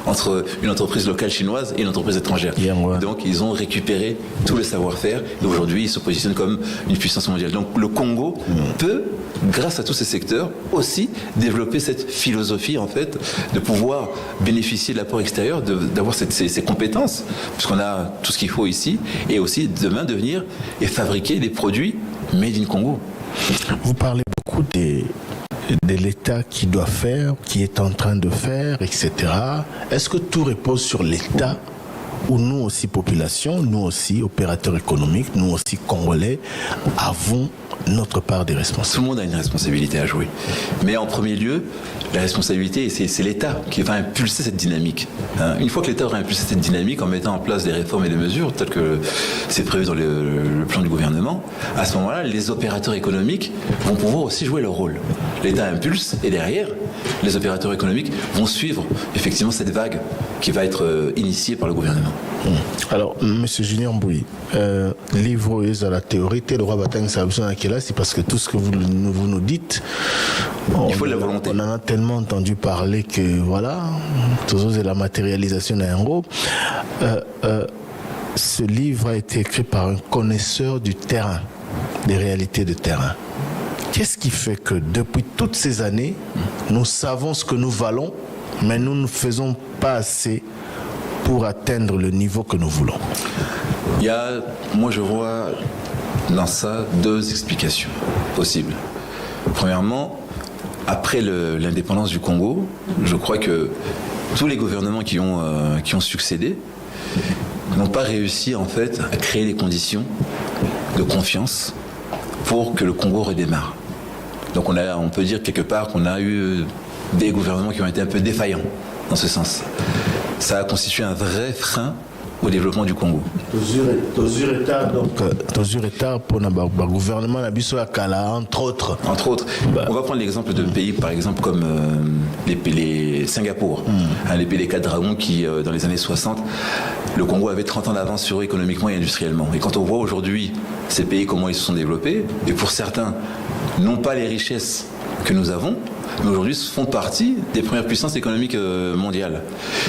entre une entreprise locale chinoise et une entreprise étrangère. Donc ils ont récupéré tout le savoir-faire et aujourd'hui ils se positionnent comme une puissance mondiale. Donc le Congo peut, grâce à tous ces secteurs, aussi développer cette philosophie en fait de pouvoir bénéficier de l'apport extérieur, d'avoir ces compétences, puisqu'on a tout ce qu'il faut ici, et aussi demain de venir et fabriquer des produits made in Congo. Vous parlez beaucoup de l'État qui doit faire, qui est en train de faire, etc. Est-ce que tout repose sur l'État ou nous aussi, population, nous aussi, opérateurs économiques, nous aussi, Congolais, avons notre part des responsabilités. Tout le monde a une responsabilité à jouer. Mais en premier lieu, la responsabilité, c'est l'État qui va impulser cette dynamique. Une fois que l'État aura impulsé cette dynamique en mettant en place des réformes et des mesures telles que c'est prévu dans le plan du gouvernement, à ce moment-là, les opérateurs économiques vont pouvoir aussi jouer leur rôle. L'État impulse et derrière, les opérateurs économiques vont suivre effectivement cette vague qui va être initiée par le gouvernement. Alors, M. Julien Mbouy, livre à la théorie, le roi Batang c'est parce que tout ce que vous nous dites, il faut de la volonté. On en a tellement entendu parler que voilà, toujours c'est la matérialisation d'un gros. Ce livre a été écrit par un connaisseur du terrain, des réalités de terrain. Qu'est-ce qui fait que depuis toutes ces années, nous savons ce que nous valons, mais nous ne faisons pas assez pour atteindre le niveau que nous voulons? Moi je vois dans ça 2 explications possibles. Premièrement, après l'indépendance du Congo, je crois que tous les gouvernements qui ont succédé n'ont pas réussi en fait à créer les conditions de confiance pour que le Congo redémarre. Donc on peut dire quelque part qu'on a eu des gouvernements qui ont été un peu défaillants dans ce sens. Ça a constitué un vrai frein au développement du Congo. Toujours état pour le gouvernement entre autres. On va prendre l'exemple de pays par exemple comme les Singapour, les pays des 4 dragons qui dans les années 60, le Congo avait 30 ans d'avance sur eux économiquement et industriellement. Et quand on voit aujourd'hui ces pays comment ils se sont développés, et pour certains n'ont pas les richesses que nous avons, mais aujourd'hui font partie des premières puissances économiques mondiales.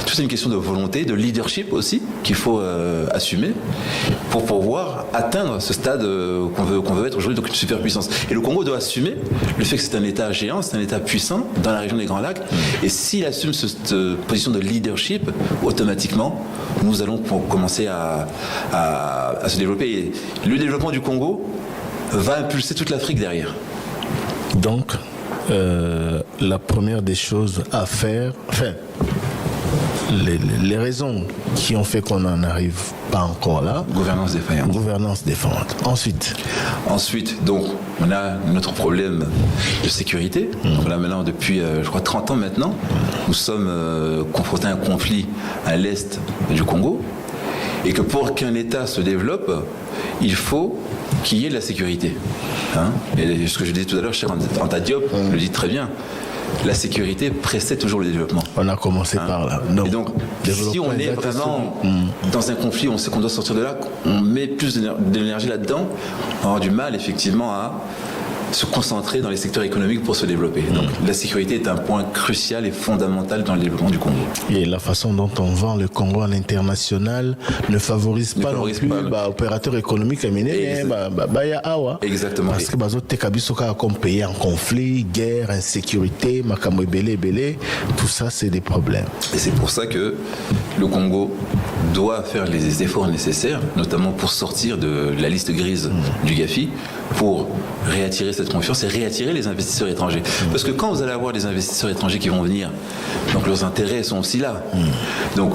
Tout c'est une question de volonté, de leadership aussi, qu'il faut assumer pour pouvoir atteindre ce stade qu'on veut être aujourd'hui, donc une superpuissance. Et le Congo doit assumer le fait que c'est un État géant, c'est un État puissant dans la région des Grands Lacs, et s'il assume cette position de leadership, automatiquement, nous allons commencer à se développer. Et le développement du Congo va impulser toute l'Afrique derrière. Donc, la première des choses à faire, les raisons qui ont fait qu'on n'en arrive pas encore là. Gouvernance défaillante. Ensuite, donc, on a notre problème de sécurité. Donc là, maintenant, depuis, je crois, 30 ans maintenant, nous sommes confrontés à un conflit à l'est du Congo. Et que pour qu'un État se développe, il faut qu'il y ait de la sécurité. Et ce que je disais tout à l'heure, Cheikh Anta Diop le dit très bien, la sécurité précède toujours le développement. On a commencé par là. Et donc, si on est vraiment dans un conflit, on sait qu'on doit sortir de là, on met plus d'énergie là-dedans, on va avoir du mal effectivement à se concentrer dans les secteurs économiques pour se développer. Donc la sécurité est un point crucial et fondamental dans le développement du Congo. Et la façon dont on vend le Congo à l'international ne favorise pas non plus l'opérateur économique Exactement. Parce que comme pays en conflit, guerre, insécurité, tout ça c'est des problèmes. Et c'est pour ça que le Congo doit faire les efforts nécessaires, notamment pour sortir de la liste grise du Gafi, pour réattirer cette confiance et réattirer les investisseurs étrangers. Parce que quand vous allez avoir des investisseurs étrangers qui vont venir, donc leurs intérêts sont aussi là. Donc,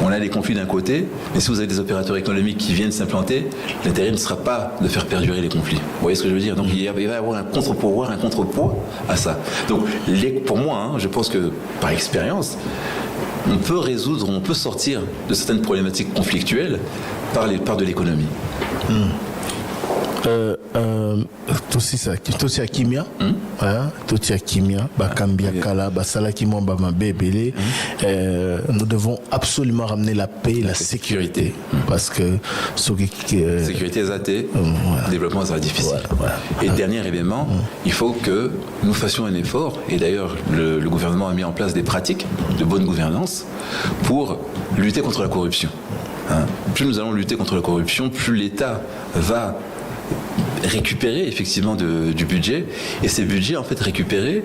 on a des conflits d'un côté, mais si vous avez des opérateurs économiques qui viennent s'implanter, l'intérêt ne sera pas de faire perdurer les conflits. Vous voyez ce que je veux dire? Donc il va y avoir un contre-pouvoir, un contrepoids à ça. Donc pour moi, je pense que par expérience, on peut sortir de certaines problématiques conflictuelles par de l'économie. Tosi ya kimia tosi ya kimia bakambia kala basala ki mwamba mabebele nous devons absolument ramener la paix et la sécurité parce que sécurité azaté développement sera difficile. Et dernier élément, il faut que nous fassions un effort, et d'ailleurs le gouvernement a mis en place des pratiques de bonne gouvernance pour lutter contre la corruption. Plus nous allons lutter contre la corruption, plus l'État va récupérer effectivement du budget, et ces budgets en fait récupérés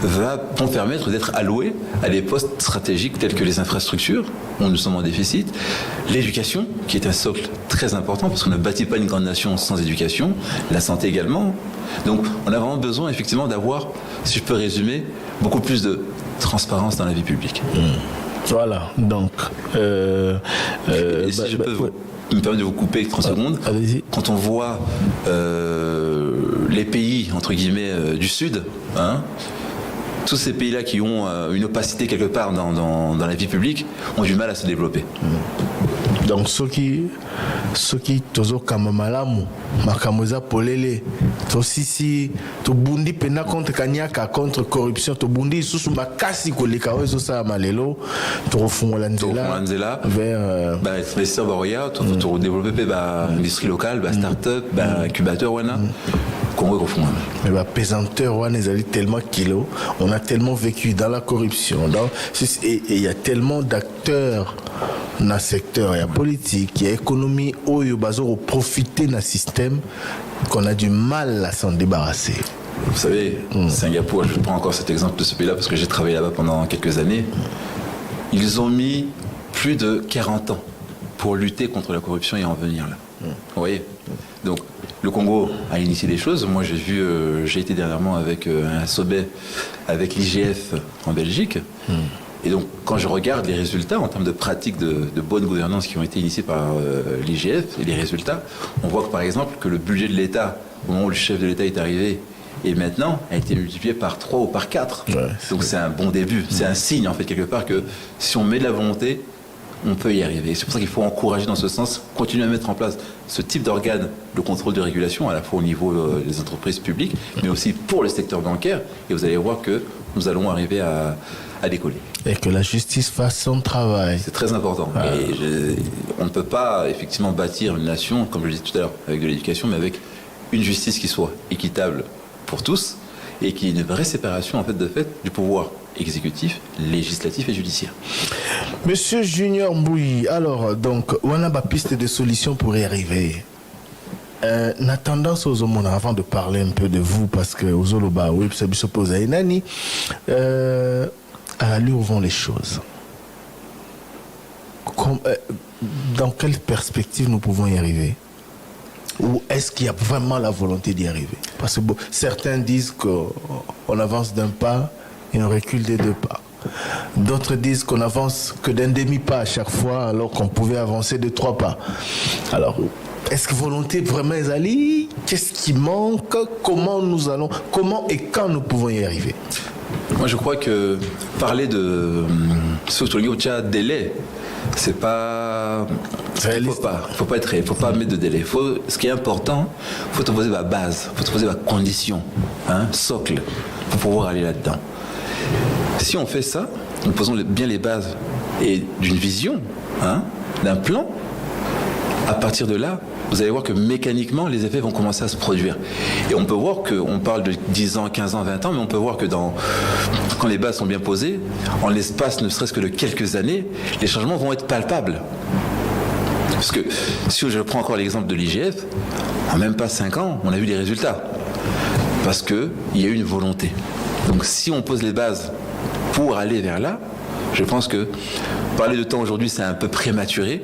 vont permettre d'être alloués à des postes stratégiques tels que les infrastructures, où nous sommes en déficit, l'éducation qui est un socle très important parce qu'on ne bâtit pas une grande nation sans éducation, la santé également. Donc on a vraiment besoin effectivement d'avoir, si je peux résumer, beaucoup plus de transparence dans la vie publique. Voilà, donc si je peux me permettre de vous couper 30 secondes. Quand on voit les pays, entre guillemets, du Sud, hein, tous ces pays-là qui ont une opacité quelque part dans la vie publique ont du mal à se développer. Donc ceux qui tozo kama malamu makamoza polele to sisi to bundi pena contre kanyaka contre corruption to bundi susu makasi koleka ozo sa malelo to fungola nzela vers investisseur baroya to développer industrie locale start-up incubateur wana Congo refond. Mais pesanteur wana ezali tellement kilo, on a tellement vécu dans la corruption et il y a tellement d'acteurs dans le secteur, il y a politique, il y a économie, où il y a profiter d'un système qu'on a du mal à s'en débarrasser. Vous savez, Singapour, je prends encore cet exemple de ce pays-là parce que j'ai travaillé là-bas pendant quelques années. Ils ont mis plus de 40 ans pour lutter contre la corruption et en venir là. Vous voyez ? Donc, le Congo a initié des choses. Moi, j'ai été dernièrement avec un sommet avec l'IGF en Belgique. Et donc, quand je regarde les résultats en termes de pratiques de bonne gouvernance qui ont été initiées par l'IGF et les résultats, on voit que, par exemple, que le budget de l'État, au moment où le chef de l'État est arrivé, et maintenant, a été multiplié par 3 ou par 4. Ouais, donc, c'est un bon début. C'est un signe, en fait, quelque part, que si on met de la volonté, on peut y arriver. C'est pour ça qu'il faut encourager dans ce sens, continuer à mettre en place ce type d'organe de contrôle de régulation, à la fois au niveau des entreprises publiques, mais aussi pour le secteur bancaire. Et vous allez voir que nous allons arriver à décoller. Et que la justice fasse son travail. C'est très important. Et on ne peut pas effectivement bâtir une nation, comme je le disais tout à l'heure, avec de l'éducation, mais avec une justice qui soit équitable pour tous et qui ait une vraie séparation en fait du pouvoir exécutif, législatif et judiciaire. Monsieur Junior Mbouyi, alors donc on a une piste de solution pour y arriver. La tendance aux hommes, avant de parler un peu de vous, parce que aux Oloba, oui, ça se pose à Inani, à l'allure où vont les choses. Dans quelle perspective nous pouvons y arriver? Ou est-ce qu'il y a vraiment la volonté d'y arriver? Parce que certains disent qu'on avance d'un pas et on recule des 2 pas. D'autres disent qu'on avance que d'un demi-pas à chaque fois alors qu'on pouvait avancer de 3 pas. Alors, est-ce que volonté vraiment est allée? Qu'est-ce qui manque? Comment et quand nous pouvons y arriver? Moi, je crois que parler de délai, c'est pas. Il faut pas mettre de délai. Ce qui est important, il faut te poser la base, il faut te poser la condition, socle, pour pouvoir aller là-dedans. Si on fait ça, nous posons bien les bases et d'une vision, d'un plan, à partir de là, vous allez voir que mécaniquement, les effets vont commencer à se produire. Et on peut voir qu'on parle de 10 ans, 15 ans, 20 ans, mais on peut voir que quand les bases sont bien posées, en l'espace ne serait-ce que de quelques années, les changements vont être palpables. Parce que si je prends encore l'exemple de l'IGF, en même pas 5 ans, on a vu les résultats. Parce qu'il y a eu une volonté. Donc si on pose les bases pour aller vers là, je pense que parler de temps aujourd'hui, c'est un peu prématuré,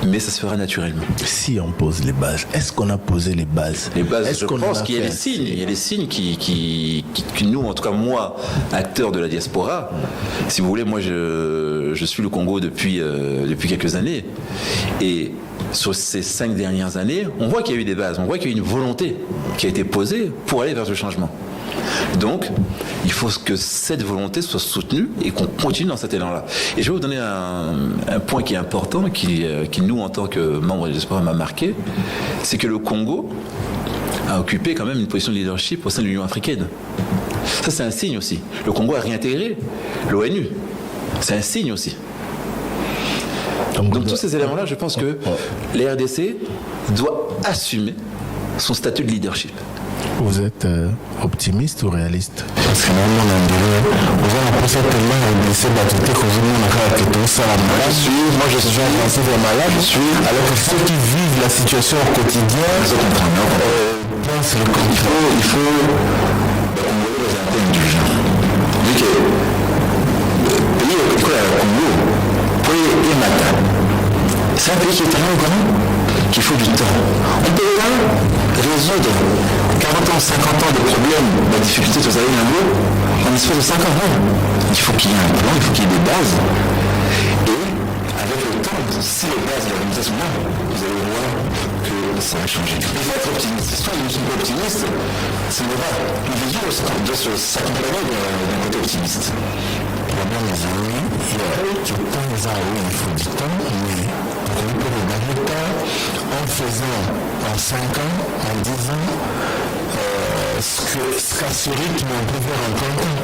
mais ça se fera naturellement. Si on pose les bases, est-ce qu'on a posé les bases? Les bases, je pense qu'il y a des signes. Il y a des signes qui nous, en tout cas moi, acteurs de la diaspora, si vous voulez, moi je suis le Congo depuis quelques années. Et sur ces 5 dernières années, on voit qu'il y a eu des bases, on voit qu'il y a eu une volonté qui a été posée pour aller vers ce changement. Donc, il faut que cette volonté soit soutenue et qu'on continue dans cet élan-là. Et je vais vous donner un point qui est important, qui nous, en tant que membres de la diaspora, m'a marqué, c'est que le Congo a occupé quand même une position de leadership au sein de l'Union africaine. Ça, c'est un signe aussi. Le Congo a réintégré l'ONU. C'est un signe aussi. Donc tous ces éléments-là, je pense que la RDC doit assumer son statut de leadership. Vous êtes optimiste ou réaliste? Parce que moi je suis un Français de malade, alors que ceux qui vivent la situation au quotidien pensent le contraire. Il faut vu que le pays au Congo, c'est un pays qui est tellement grand qu'il faut du temps. On peut pas résoudre 40 ans, 50 ans de problèmes, de difficultés, vous avez en espace de 50 ans. Il faut qu'il y ait un plan, il faut qu'il y ait des bases. Et avec le temps, si les bases de la réalité sont là, vous allez voir que ça va changer. Il faut être optimiste. Si on ne sont pas optimiste, ce n'est pas une vision doit s'accompagner d'un côté optimiste. D'abord, les amis, il y a quelques temps à où il faut du temps, mais on peut le gagner temps en faisant en 5 ans, en 10 ans, ce qu'à ce rythme on peut faire en 30 ans.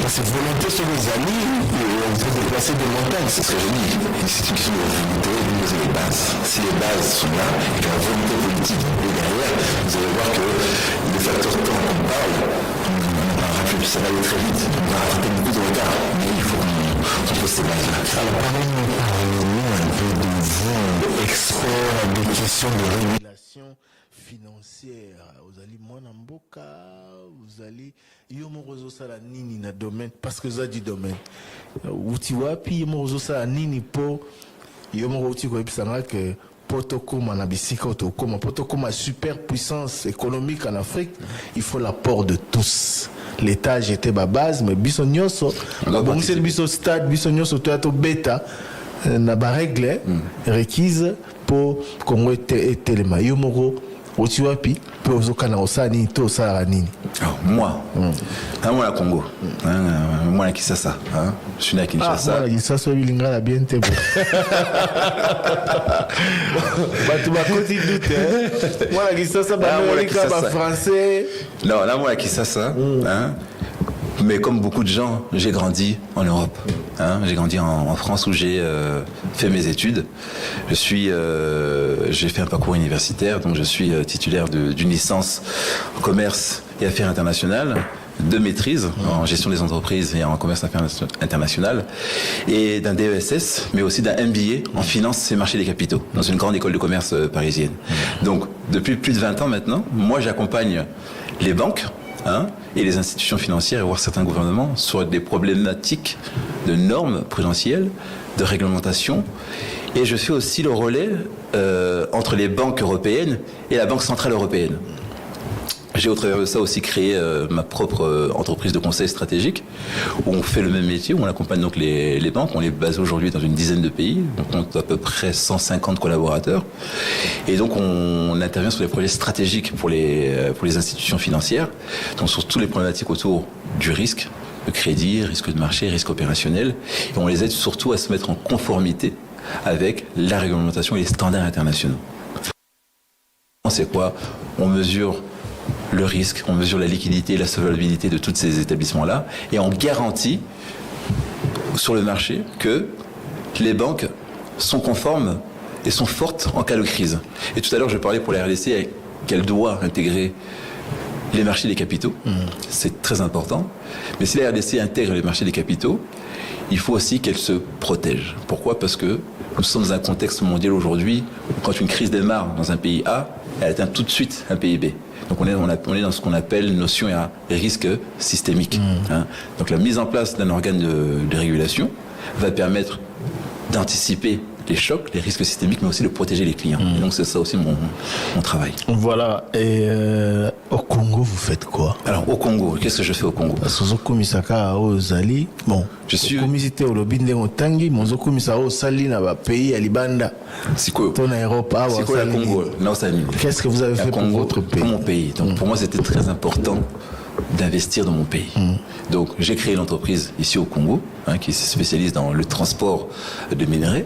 Parce que volonté sur les amis, on peut déplacer des montagnes, c'est ce que je dis. C'est une question de volonté, de poser les bases. Si les bases sont là, et que la volonté politique est derrière, vous allez voir que les facteurs de temps qu'on parle, ça va aller très vite, on va rattraper beaucoup de retard, mais il faut qu'on pose ces bases-là. Alors parlez-nous un peu de vous, experts des questions de régulation financière. Vous allez moins en boca, vous allez yomozo sala nini na domaine parce que ça dit domaine. Utiwapi yomozo sala nini po yomozo uti ko ebisanga que potokoma na bisika otokoma potokoma superpuissance économique en Afrique, il faut l'apport de tous. L'État était ma base, mais biso nyonso bon c'est biso stade biso nyonso to beta na ba règle requise pour Congo était le mayomoro otiwapi pe ozokana osani to sala nini. Moi moi la Congo moi la Kinshasa je suis né à Kinshasa. Moi la Kinshasa bilinga la bien te bon tu vas continuer doute moi la Kinshasa ba français non là moi la Kinshasa mais comme beaucoup de gens, j'ai grandi en Europe. J'ai grandi en France où j'ai fait mes études. J'ai fait un parcours universitaire, donc je suis titulaire d'une licence en commerce et affaires internationales, de maîtrise en gestion des entreprises et en commerce international, et d'un DESS, mais aussi d'un MBA en finance et marché des capitaux, dans une grande école de commerce parisienne. Donc, depuis plus de 20 ans maintenant, moi j'accompagne les banques, et les institutions financières et voire certains gouvernements sur des problématiques de normes prudentielles, de réglementation. Et je fais aussi le relais entre les banques européennes et la Banque Centrale Européenne. J'ai au travers de ça aussi créé ma propre entreprise de conseil stratégique où on fait le même métier, où on accompagne donc les banques. On est basé aujourd'hui dans une dizaine de pays, on compte à peu près 150 collaborateurs. Et donc on intervient sur les projets stratégiques pour les institutions financières, donc sur toutes les problématiques autour du risque, de crédit, risque de marché, risque opérationnel. Et on les aide surtout à se mettre en conformité avec la réglementation et les standards internationaux. C'est quoi ? On mesure le risque, on mesure la liquidité et la solvabilité de tous ces établissements-là, et on garantit sur le marché que les banques sont conformes et sont fortes en cas de crise. Et tout à l'heure, je parlais pour la RDC qu'elle doit intégrer les marchés des capitaux. C'est très important. Mais si la RDC intègre les marchés des capitaux, il faut aussi qu'elle se protège. Pourquoi ? Parce que nous sommes dans un contexte mondial aujourd'hui où quand une crise démarre dans un pays A, elle atteint tout de suite un pays B. Donc on est dans ce qu'on appelle notion à risque systémique. Donc la mise en place d'un organe de régulation va permettre d'anticiper les chocs, les risques systémiques, mais aussi de protéger les clients. Et donc c'est ça aussi mon travail. Voilà. Et au Congo, vous faites quoi ? Alors au Congo, qu'est-ce que je fais au Congo ? Parce que Zokumisaka Ozali, bon, je suis commisité au Lobinde Otangi, mon Zokumisa Ozali n'a pas pays à Libanda. C'est quoi ? Ton Europe, c'est quoi le Congo ? Qu'est-ce que vous avez fait pour votre pays ? Pour mon pays. Donc pour moi, c'était très important d'investir dans mon pays. Donc j'ai créé une entreprise ici au Congo, qui se spécialise dans le transport de minerais.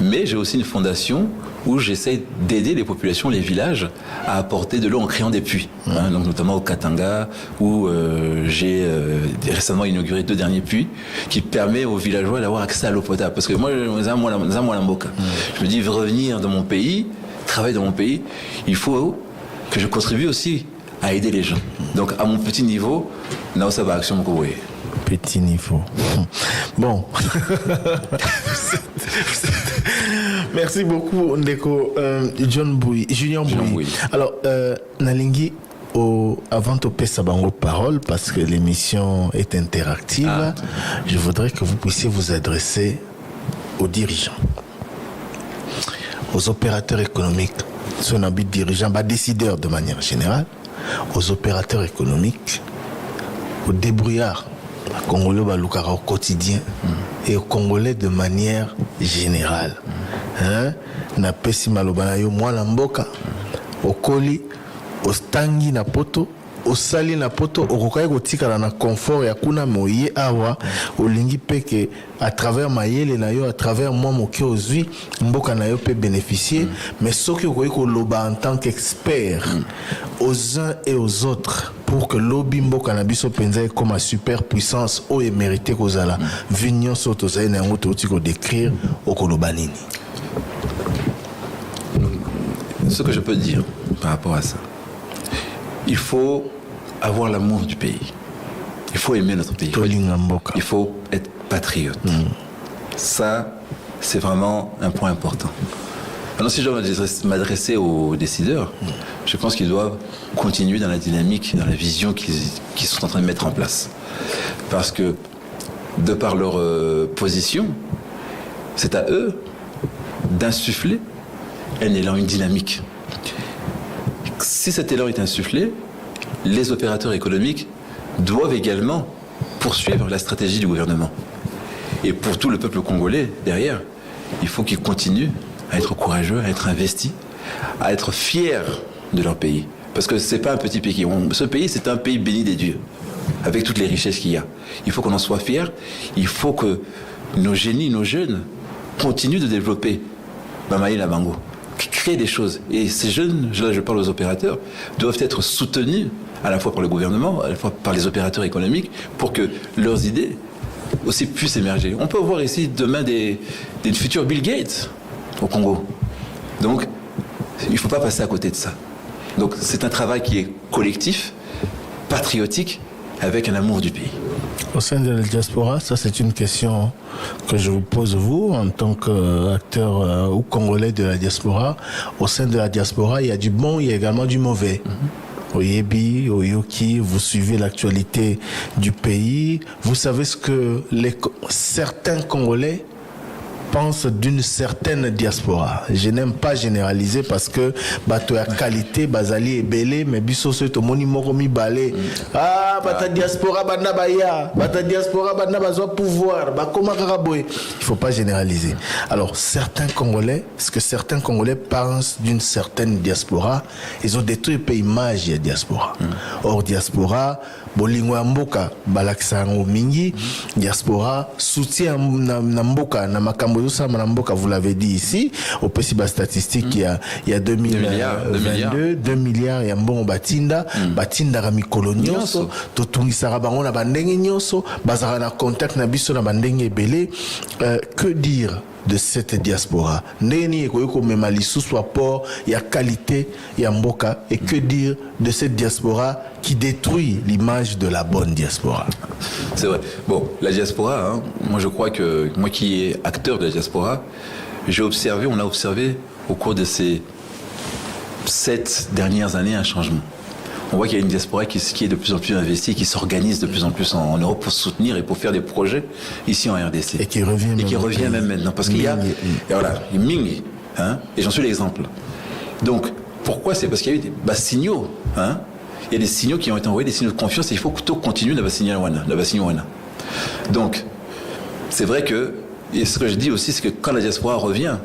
Mais j'ai aussi une fondation où j'essaie d'aider les populations, les villages, à apporter de l'eau en créant des puits. Donc notamment au Katanga, où j'ai récemment inauguré 2 derniers puits, qui permet aux villageois d'avoir accès à l'eau potable. Parce que moi, je me dis, revenir dans mon pays, travailler dans mon pays, il faut que je contribue aussi à aider les gens. Donc à mon petit niveau, là ça va action beaucoup. Petit niveau. Bon. Merci beaucoup, Ndeko. Junior Bouy. Alors, Nalingi, avant de passer bango parole, parce que l'émission est interactive, je voudrais que vous puissiez vous adresser aux dirigeants, aux opérateurs économiques, son habit dirigeant, décideurs de manière générale, aux opérateurs économiques, aux débrouillards, Congolais au quotidien et aux Congolais de manière générale. na pesi maloba na yo mwana mboka okoli ostangi na poto osali na poto okokai kotikala na confort ya kuna moye awa olingi peke à travers mayele na yo à travers moi moke ozwi mboka na yo peut bénéficier mais soki okoki koloba en tant qu'expert aux uns et aux autres pour que lobi mboka na biso penza comme une super puissance o est mérité kozala vu nyonso tozali na yango toti ko décrire okoloba nini. Ce que je peux dire par rapport à ça, il faut avoir l'amour du pays. Il faut aimer notre pays. Il faut être patriote. Ça, c'est vraiment un point important. Maintenant, si je dois m'adresser aux décideurs, je pense qu'ils doivent continuer dans la dynamique, dans la vision qu'ils sont en train de mettre en place. Parce que, de par leur position, c'est à eux d'insuffler un élan, une dynamique. Si cet élan est insufflé, les opérateurs économiques doivent également poursuivre la stratégie du gouvernement. Et pour tout le peuple congolais, derrière, il faut qu'ils continuent à être courageux, à être investis, à être fiers de leur pays. Parce que ce n'est pas un petit pays. Ce pays, c'est un pays béni des dieux, avec toutes les richesses qu'il y a. Il faut qu'on en soit fiers. Il faut que nos génies, nos jeunes, continuent de développer Bamaï Labango, créer des choses. Et ces jeunes, là je parle aux opérateurs, doivent être soutenus à la fois par le gouvernement, à la fois par les opérateurs économiques, pour que leurs idées aussi puissent émerger. On peut voir ici demain des futurs Bill Gates au Congo. Donc, il ne faut pas passer à côté de ça. Donc, c'est un travail qui est collectif, patriotique, avec un amour du pays. Au sein de la diaspora, ça c'est une question que je vous pose vous en tant qu'acteur ou congolais de la diaspora. Au sein de la diaspora, il y a du bon, il y a également du mauvais. Oyebi, Oyoki, vous suivez l'actualité du pays. Vous savez ce que certains Congolais pensent d'une certaine diaspora. Je n'aime pas généraliser parce que bato ya qualité bazali ebele mais biso so to moni moko mi balé ah bata diaspora banda baya bata diaspora banda bazwa pouvoir ba koma kaka boy. Il faut pas généraliser. Alors certains Congolais, ce que certains Congolais pensent d'une certaine diaspora, ils ont détruit peu image ya diaspora. Or diaspora bolingo ya mboka balakisa ngo mingi, diaspora soutien na mboka na makambo vous l'avez dit ici, au Pesiba statistique, il y a 2022, 2 milliards, il y a un bon batinda, batinda rami kolonioso, totungi sarabango na bandenge nyoso, bazara na contact na biso na bandenge belé. Que dire de cette diaspora? Neni ekoyoko memali sous port, il y a qualité, il y a mboka. Et que dire de cette diaspora qui détruit l'image de la bonne diaspora? C'est vrai. Bon, la diaspora, hein, moi je crois que, moi qui est acteur de la diaspora, on a observé au cours de ces 7 dernières années un changement. On voit qu'il y a une diaspora qui est de plus en plus investie, qui s'organise de plus en plus en Europe pour soutenir et pour faire des projets ici en RDC. Et qui revient même maintenant. Parce qu'il y a, et voilà, Ming, hein, et j'en suis l'exemple. Donc, pourquoi? C'est parce qu'il y a eu des signaux, hein. Il y a des signaux qui ont été envoyés, des signaux de confiance, et il faut que tout continue la Wana. Donc, c'est vrai que, et ce que je dis aussi, c'est que quand la diaspora revient,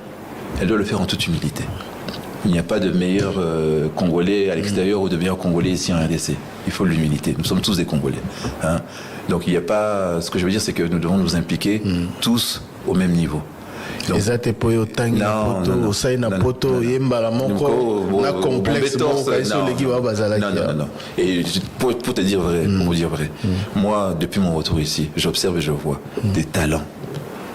elle doit le faire en toute humilité. Il n'y a pas de meilleur Congolais à l'extérieur ou de meilleur Congolais ici en RDC. Il faut l'humilité. Nous sommes tous des Congolais. Hein. Donc il n'y a pas... Ce que je veux dire, c'est que nous devons nous impliquer tous au même niveau. Donc, et pour te dire vrai, moi, depuis mon retour ici, j'observe et je vois des talents,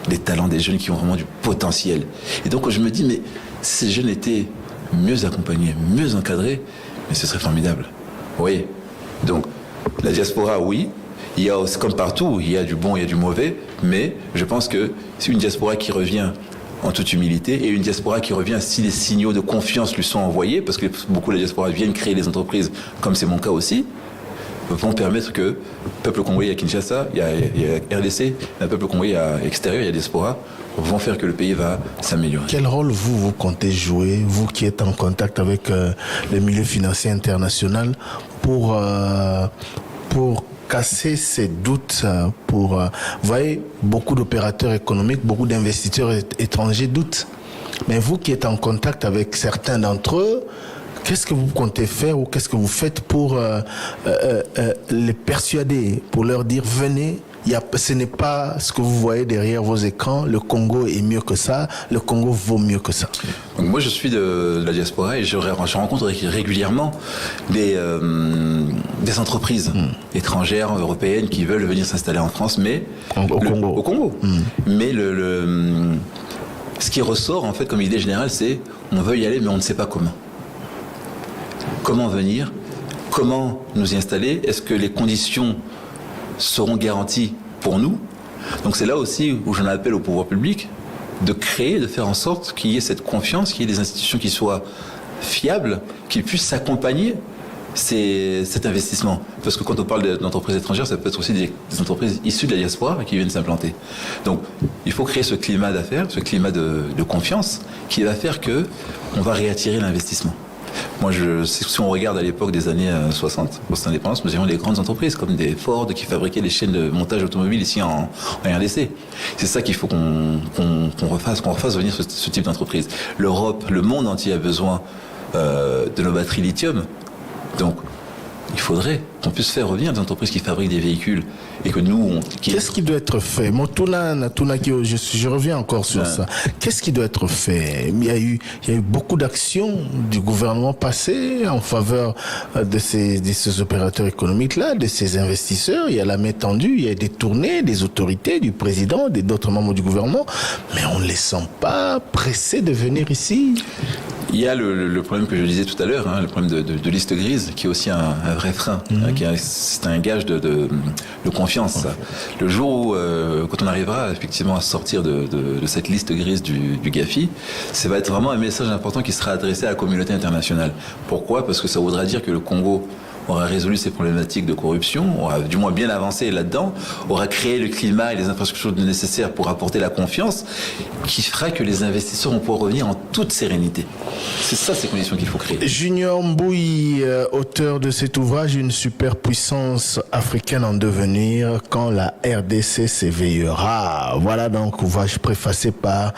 des jeunes qui ont vraiment du potentiel. Et donc je me dis, mais si ces jeunes étaient mieux accompagnés, mieux encadrés, mais ce serait formidable. Oui. Donc, la diaspora, oui. Il y a, comme partout, il y a du bon, il y a du mauvais, mais je pense que c'est une diaspora qui revient en toute humilité et une diaspora qui revient si les signaux de confiance lui sont envoyés, parce que beaucoup de la diaspora viennent créer des entreprises, comme c'est mon cas aussi, vont permettre que le peuple congolais à Kinshasa, il y a RDC, le peuple congolais à l'extérieur, il y a diaspora, vont faire que le pays va s'améliorer. Quel rôle vous comptez jouer, vous qui êtes en contact avec le milieu financier international, pour casser ces doutes, vous voyez, beaucoup d'opérateurs économiques, beaucoup d'investisseurs étrangers doutent Mais vous qui êtes en contact avec certains d'entre eux, qu'est-ce que vous comptez faire ou qu'est-ce que vous faites pour les persuader, pour leur dire venez, ce n'est pas ce que vous voyez derrière vos écrans, le Congo est mieux que ça, le Congo vaut mieux que ça. Donc moi je suis de la diaspora et je rencontre régulièrement des entreprises étrangères, européennes qui veulent venir s'installer en France, mais au Congo. Mais ce qui ressort en fait comme idée générale, c'est on veut y aller mais on ne sait pas comment. Comment venir? Comment nous y installer? Est-ce que les conditions seront garanties pour nous? Donc c'est là aussi où j'en appelle au pouvoir public de créer, de faire en sorte qu'il y ait cette confiance, qu'il y ait des institutions qui soient fiables, qui puissent s'accompagner cet investissement. Parce que quand on parle d'entreprises étrangères, ça peut être aussi des entreprises issues de la diaspora qui viennent s'implanter. Donc il faut créer ce climat d'affaires, ce climat de confiance qui va faire qu'on va réattirer l'investissement. Moi, si on regarde à l'époque des années 60, post-indépendance, nous avions des grandes entreprises comme des Ford qui fabriquaient les chaînes de montage automobile ici en RDC. C'est ça qu'il faut qu'on refasse venir ce type d'entreprise. L'Europe, le monde entier a besoin de nos batteries lithium. Donc, il faudrait qu'on puisse faire revenir des entreprises qui fabriquent des véhicules et que nous... Qu'est-ce qui doit être fait? Je reviens encore sur ça. Qu'est-ce qui doit être fait? Il y a eu beaucoup d'actions du gouvernement passé en faveur de ces opérateurs économiques-là, de ces investisseurs. Il y a la main tendue, il y a des tournées des autorités, du président, d'autres membres du gouvernement, mais on ne les sent pas pressés de venir ici. Il y a le problème que je disais tout à l'heure, le problème de liste grise, qui est aussi un vrai frein, c'est un gage de confiance. Le jour où, quand on arrivera effectivement à sortir de cette liste grise du GAFI, ça va être vraiment un message important qui sera adressé à la communauté internationale. Pourquoi? Parce que ça voudra dire que le Congo aura résolu ces problématiques de corruption, aura du moins bien avancé là-dedans, aura créé le climat et les infrastructures nécessaires pour apporter la confiance qui fera que les investisseurs vont pouvoir revenir en toute sérénité. C'est ça, ces conditions qu'il faut créer. Junior Mbouyi, auteur de cet ouvrage, Une superpuissance africaine en devenir quand la RDC s'éveillera. Voilà donc ouvrage préfacé par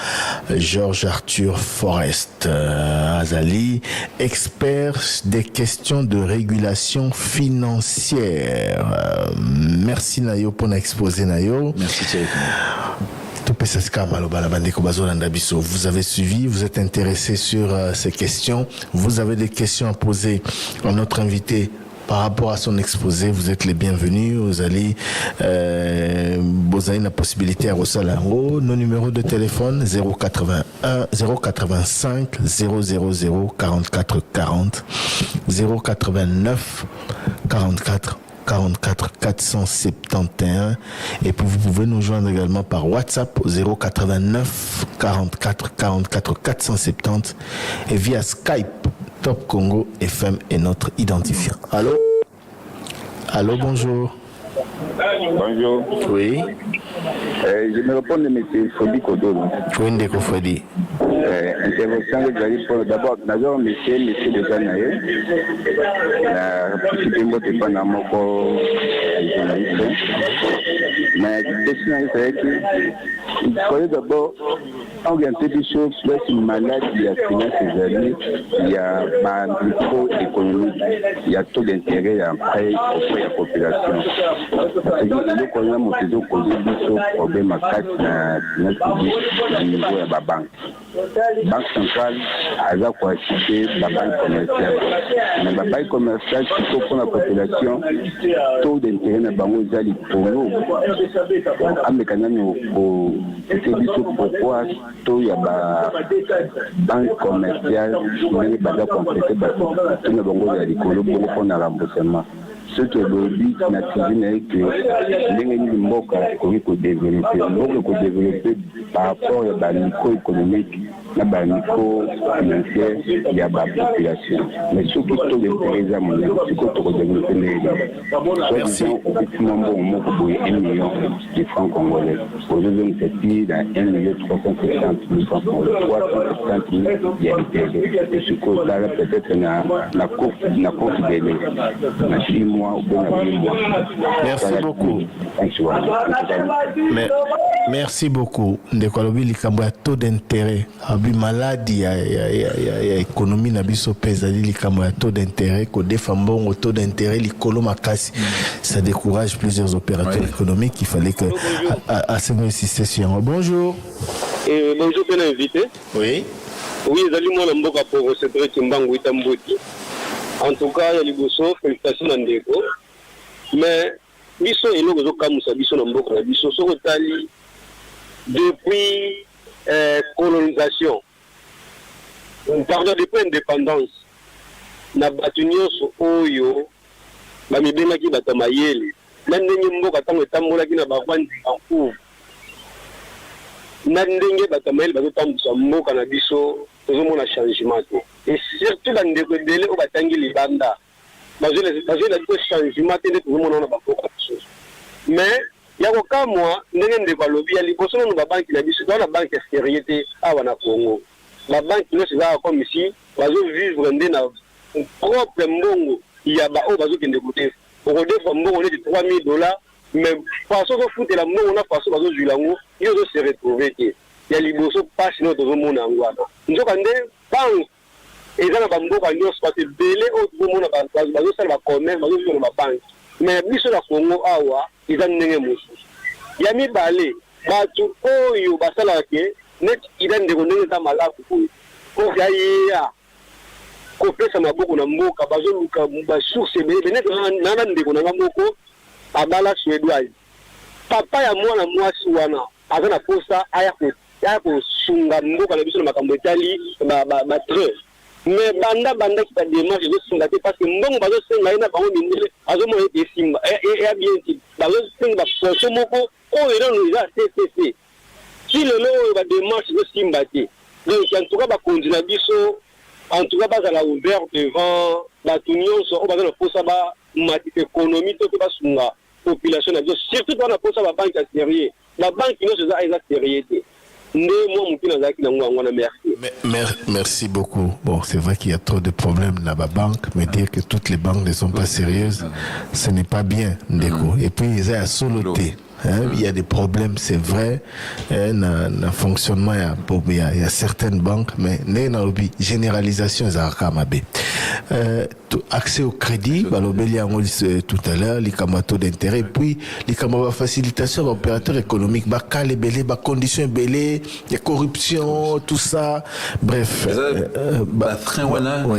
Georges Arthur Forest Azali, expert des questions de régulation financière. Merci Nayo pour l'exposé Nayo. Merci Thierry. Vous avez suivi, vous êtes intéressé sur ces questions. Vous avez des questions à poser à notre invité par rapport à son exposé, vous êtes les bienvenus. Vous avez la possibilité à Rossalango. Nos numéros de téléphone 081 085 000 44 40 089 44 44 471 et puis vous pouvez nous joindre également par WhatsApp au 089 44 44 470 et via Skype. Top Congo FM est notre identifiant. Allô? Allô, bonjour. Bonjour. Oui. Je me réponds de M. Fodi Kodolo. Oui, Ndeko Fodi. Intervention que j'allais pour d'abord, d'abord, monsieur de Ganaye. La participé au départ mon journaliste. Mais la question est que il faut d'abord orienter des choses sur une maladie, il y a finance ces années, il y a microéconomie, il y a taux d'intérêt, il y a un prêt auprès de la population. Parce que nous connaissons des problèmes à 4 dans le niveau de la banque. La banque centrale a coïncidé la banque commerciale. Mais la banque commerciale, surtout pour la population, taux d'intérêt dans la banque est pour nous. Pourquoi taux il y a la banque commerciale qui n'est pas complétée par tout le banque de l'école pour prendre un remboursement. Ce que le but national est que les mboka ko développer par rapport à la microéconomique, la micro-financière, il y a la population. Mais ce qui est d'intérêt à mon avis, c'est qu'on peut développer les soit effectivement bon 1 million de francs congolais. Aujourd'hui, c'est pire dans 1 350 000 francs congolais, 370 000 il y a et ce côté-là, peut-être la course délai. Merci beaucoup. Merci beaucoup. Ndekolobi likambo ya taux d'intérêt. Abi maladie ya économie na biso pesa likambo ya taux d'intérêt ko defambongo taux d'intérêt likolo makasi. Ça décourage plusieurs opérateurs économiques. Il fallait que à ce situation. Bonjour. Bonjour, bien invité. Oui. Oui, Zali moi Mboka pour Cédric Mbangu Itamboti. En tout cas, il y a liboso, félicitations à Ndeko. Mais biso et nous comme ça biso Mboka na biso so tali depuis colonisation. On parle depuis indépendance. Na batunyo so oyo ba mibena ki batamayele. Na ndenge Mboka tango etambola ki na bavandi en cours. Na ndenge batamayele bazotambusa Mboka na biso tozomona changement te. Et surtout dans ndeko dele o batangi libanda. Bazela ko changement te tozomona na bakoka biso. Mais yako kamwa ndenge ndeko alobi ya liboso no ba banki na biso dans la banque extérieure awa na Congo. La banque no se va comme ici, bazo vivre ndena propre mbongo ya ba o bazo kende côté. Au defa mbongo de $3,000 mais façon de foutre la mbongo na façon bazo julango, yo zo se retrouver te. Ya liboso pas sinon tozomona ngwana. Nzoka nde banque ezana bamboka nyonso parce que belé o tozomona bazo sala ba commerce bazo vivre na banque. Mais biso na Congo awa eza ndenge mosusu. Ya mibale batu oyo basala ke net ida ndeko ndenge za malaku ko ya ko pesa maboko na mboka bazo luka ba source be net na ndeko na moko abala suédoise. Papa ya mwana mwasi wana azana posa aya ko sunga mboka na biso na makambo etali ba tre. Mais banda qui ta démarche de sunga te parce que mbongo bazo senga ina bango mindele azo mo e simba e bien ti bazo senga poso moko o ero no za CCC. Si le lot va démarche de simba te. Donc en tout cas ba konzina biso en tout cas bazala ouvert devant la union so o bazala posa ba mati économie to ba sunga population na biso surtout dans la posa ba banque sérieux. La banque no se za eza sérieux te. Merci beaucoup. Bon, c'est vrai qu'il y a trop de problèmes dans la banque, mais dire que toutes les banques ne sont pas sérieuses, ce n'est pas bien, Ndeko. Et puis, ils ont à soloter. Il y a des problèmes, c'est vrai. Dans le fonctionnement, il y a certaines banques, mais généralisation, c'est accès au crédit, tout à l'heure, les taux d'intérêt, puis les facilitation d'opérateurs économiques, les conditions belées, les corruptions, tout ça. Bref.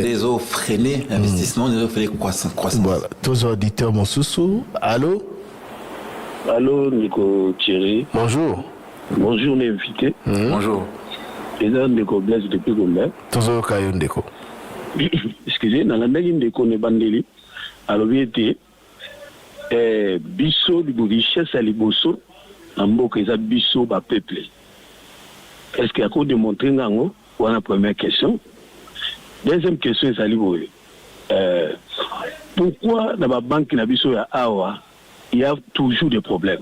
Les eaux freinées, investissement, les eaux freinées, croissance. Voilà. Tous auditeurs, mon sous-sous. Allô? Allô, Nico Thierry. Bonjour. Bonjour, l'invité. Bonjour. Et là, Nico Blaise depuis combien? Toujours Kayon Ndeko. Excusez, dans la magie Ndeko Nebandeli, alors, il était biso, de richesse à Liboso, en mot que biso, va peuple. Est-ce qu'il y a quoi démontrer dans la première question? Deuxième question, c'est pourquoi dans la banque na biso ya Awa, il y a toujours des problèmes.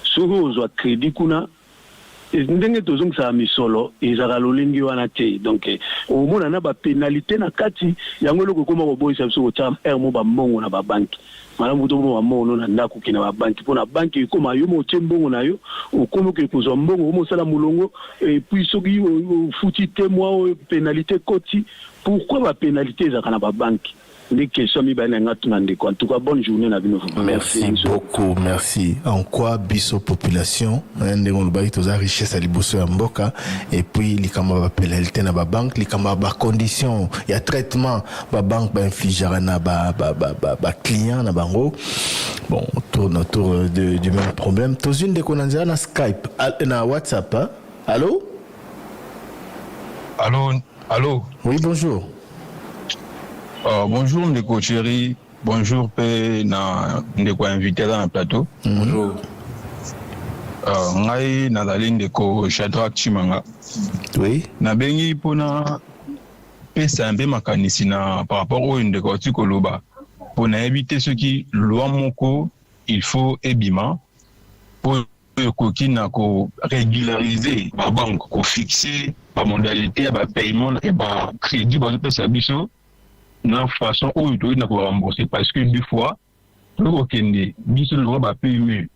Sur le crédit qu'on a, ndenge tozong sa misolo ezaka lolingi wana te. Donc au moins on a ba pénalité na kati yango loko koma ko boyisa biso ko tam mo ba mbongo na ba banki. Malamu muto mo mbongo na ndako kina ba banki pona banki ko ma yo mo mbongo na yo okomo ke ko zo mbongo mo sala mulongo et puis soki futi te moi pénalité koti. Pourquoi ba pénalité ezaka na ba banki? En tout cas, bonne journée. Merci beaucoup, merci. En quoi biso population, la richesse à Liboso et Mboka, et puis les camarades pénalité na ba banque, les camarades conditions, il y a traitement, ba banque ba infligera na ba client na bango. Bon, on tourne autour du même problème. Tous une de konanzera na Skype, na WhatsApp, hein? Allô? Allô? Oui, bonjour. Bonjour Ndeko Thierry, bonjour Ndeko invité dans le plateau. Bonjour. Ngai nazali Ndeko Shadrack Chimanga. Oui. Na bengi pona pesa mpe makanisi na par rapport au Ndeko Tikoloba pour éviter ce qui loi moko il faut ebima pour que na ko régulariser ba banque ko fixer ba modalité ba paiement et ba crédit ba pesa biso. De façon où il doit rembourser parce que deux fois tokokende biso longo bapeme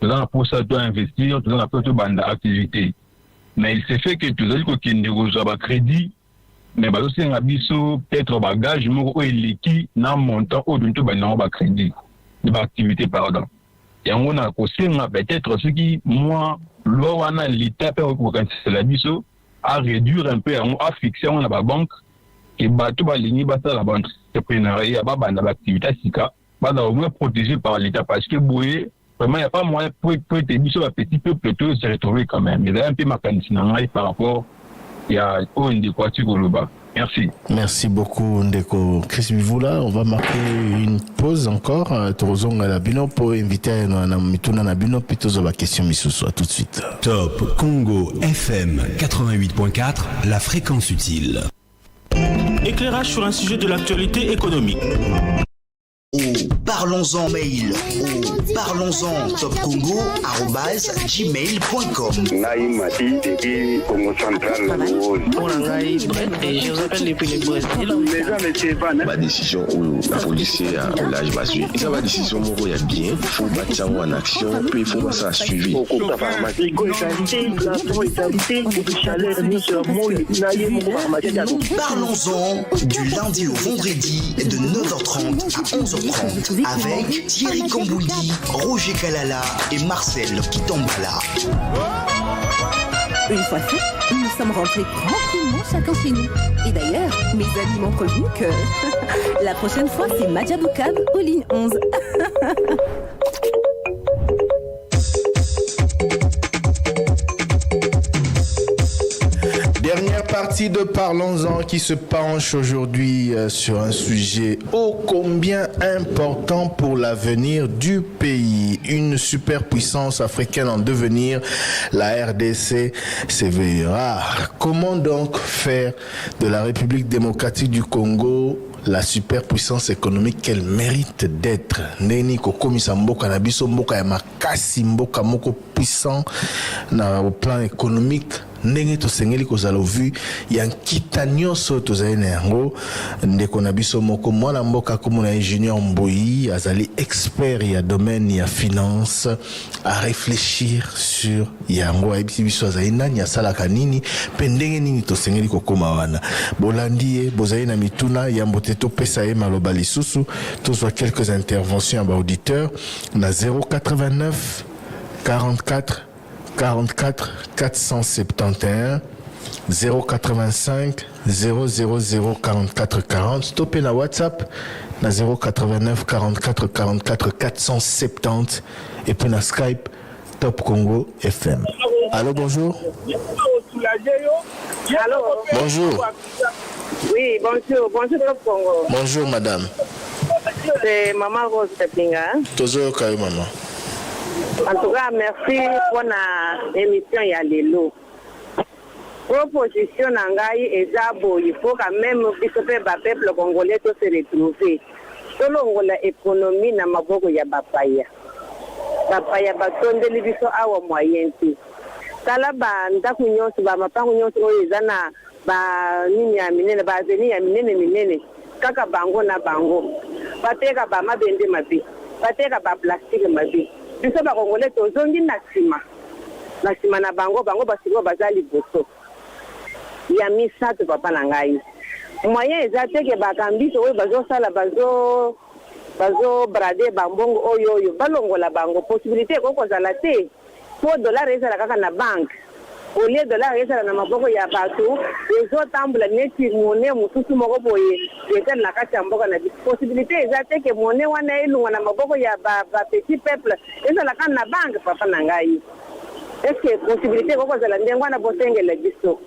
toza na mposa to investir toza na mposa to banda activité mais il se fait que tozali kokende kozwa bacrédit mais bazosenga biso peut-être bagage moko oyo eleki na montant oyo toni tobandango bacrédit de baactivité pardon yango na kosenga peut-être soki mwa loi wana l'état mpe kokanisela biso à réduire un peu yango à fixer yango na babanque ke bato balingi basala baentrepreneuriat babanda baactivité ya sika baza au moins protégé par l'état parce que boye vraiment il n'y a pas moyen pour être biso petit peuple to se retrouver quand même il y a un peu mécanisme par rapport il y a OND quoi tu Koloba. Merci. Merci beaucoup Ndeko Chris Bivula. On va marquer une pause encore. Torozonga la bino pour inviter na mituna na bino pitozo la question misusu tout de suite. Top Congo FM 88.4, la fréquence utile. Éclairage sur un sujet de l'actualité économique. Parlons-en mail parlons-en topcongo@gmail.com. Naïmati depuis Congo Central. Je vous appelle depuis le Brésil. Ma décision où la police a l'âge basé. Ça va décision où il y a bien, faut battre en action, puis il faut pas ça suivi. Parlons-en du lundi au vendredi de 9h30 à 11h30 avec Thierry Kamboudi, Roger Kalala et Marcel Kitambala. Une fois fait, nous sommes rentrés tranquillement chacun chez nous. Et d'ailleurs, mes amis m'ont prévenu que la prochaine fois, c'est Madjaboukab aux lignes 11. Dernière partie de Parlons-en qui se penche aujourd'hui sur un sujet ô combien important pour l'avenir du pays. Une superpuissance africaine en devenir, la RDC s'éveillera. Comment donc faire de la République démocratique du Congo la superpuissance économique qu'elle mérite d'être? Neni kokomisa mboka na biso mboka ya makasi mboka moko puissant au plan économique. Ndenge tosengeli kozala vu ya nkita nyonso tozali na yango ndeko na biso moko mwana mboka komona Junior Mboyi azali expert ya domaine ya finance à réfléchir sur yango ayebisi biso azali nani asalaka nini pe ndenge nini tosengeli kokoma wana bolandi bozali na mituna ya mbote topesa ye maloba lisusu tozwa quelques interventions ba auditeurs na 089 44 471 085 000 44 40. Topez la WhatsApp na 089 44 470 et puis na Skype Top Congo FM. Allô, bonjour. Bonjour. Oui, bonjour Top Congo. Bonjour madame. C'est Maman Rose Tepinga. Toujours Kayo maman. En tout cas, merci pour l'émission Yalelo. Proposition Nangaï et Zabo, il faut quand même que ce peuple congolais se retrouve. Selon l'économie, na maboko ya bapaya. Bapaya batonde libiso awa moyenti. Kala banda kunyonso ba mapango nyonso oyo ezana ba nini ya minene ba zeni ya minene kaka bango na bango. Bateka ba mabende mabi. Bateka ba plastique mabi. Biso ba Congolais tozongi na sima na bango basiko bazali boso ya misato papa na ngai moyen eza te ke bakambi to bazosala bazo brade bambongo oyo balongola bango possibilité kokozala te po dollar ezala kaka na banque au lieu dollar ezala na maboko ya bato ezotambula neti monnaie mosusu moko boye ezali na kati ya mboka na possibilité eza te ke monnaie wana elunga na maboko ya ba petit peuple ezala kaka na banque papa na ngai est-ce que possibilité kokozala ndenge wana bosengela biso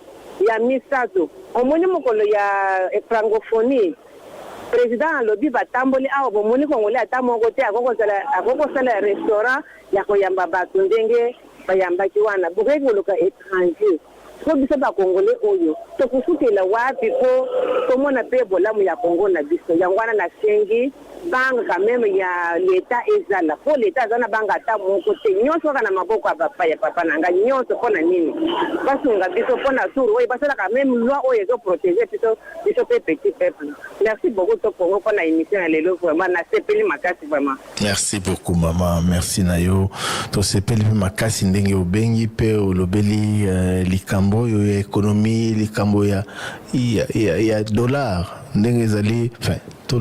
ya misato omoni mokolo ya francophonie président alobi batamboli awa bomoni kongole ata moko te akokosala restaurant ya koyamba bato ndenge bayambaki wana bokoki koluka étranger po biso bakongole oyo tokosukela wapi po tomona mpe bolamu ya kongo na biso yango wana nasengi banque quand même ya l'état ezala po l'état zana banga ata moko te nyonso kana maboko ya papa ya papa nanga nyonso pona nini basunga biso pona turu oyo basala quand même loi oyo ezo protéger biso pe petit peuple. Merci beaucoup to Congo pona émission ya lelo vraiment na sepeli makasi vraiment. Merci beaucoup maman, merci nayo to sepeli makasi ndenge obengi pe olobeli likambo yo ya économie likambo ya dollar ndenge ezali enfin tout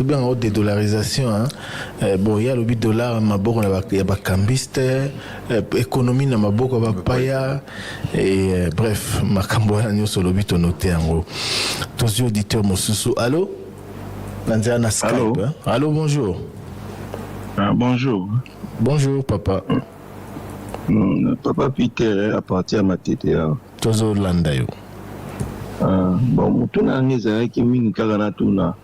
bien en dédollarisation bon il y a le but dollar maboko na ya bakambiste économie na maboko ba paya et bref makambo ya nyonso le but noté en tous auditeurs mosusu allô nanza na Skype allô bonjour bonjour papa papa Peter à partir ma tete tozo landa yo bon mutuna ngeza ki mingi kaka na tuna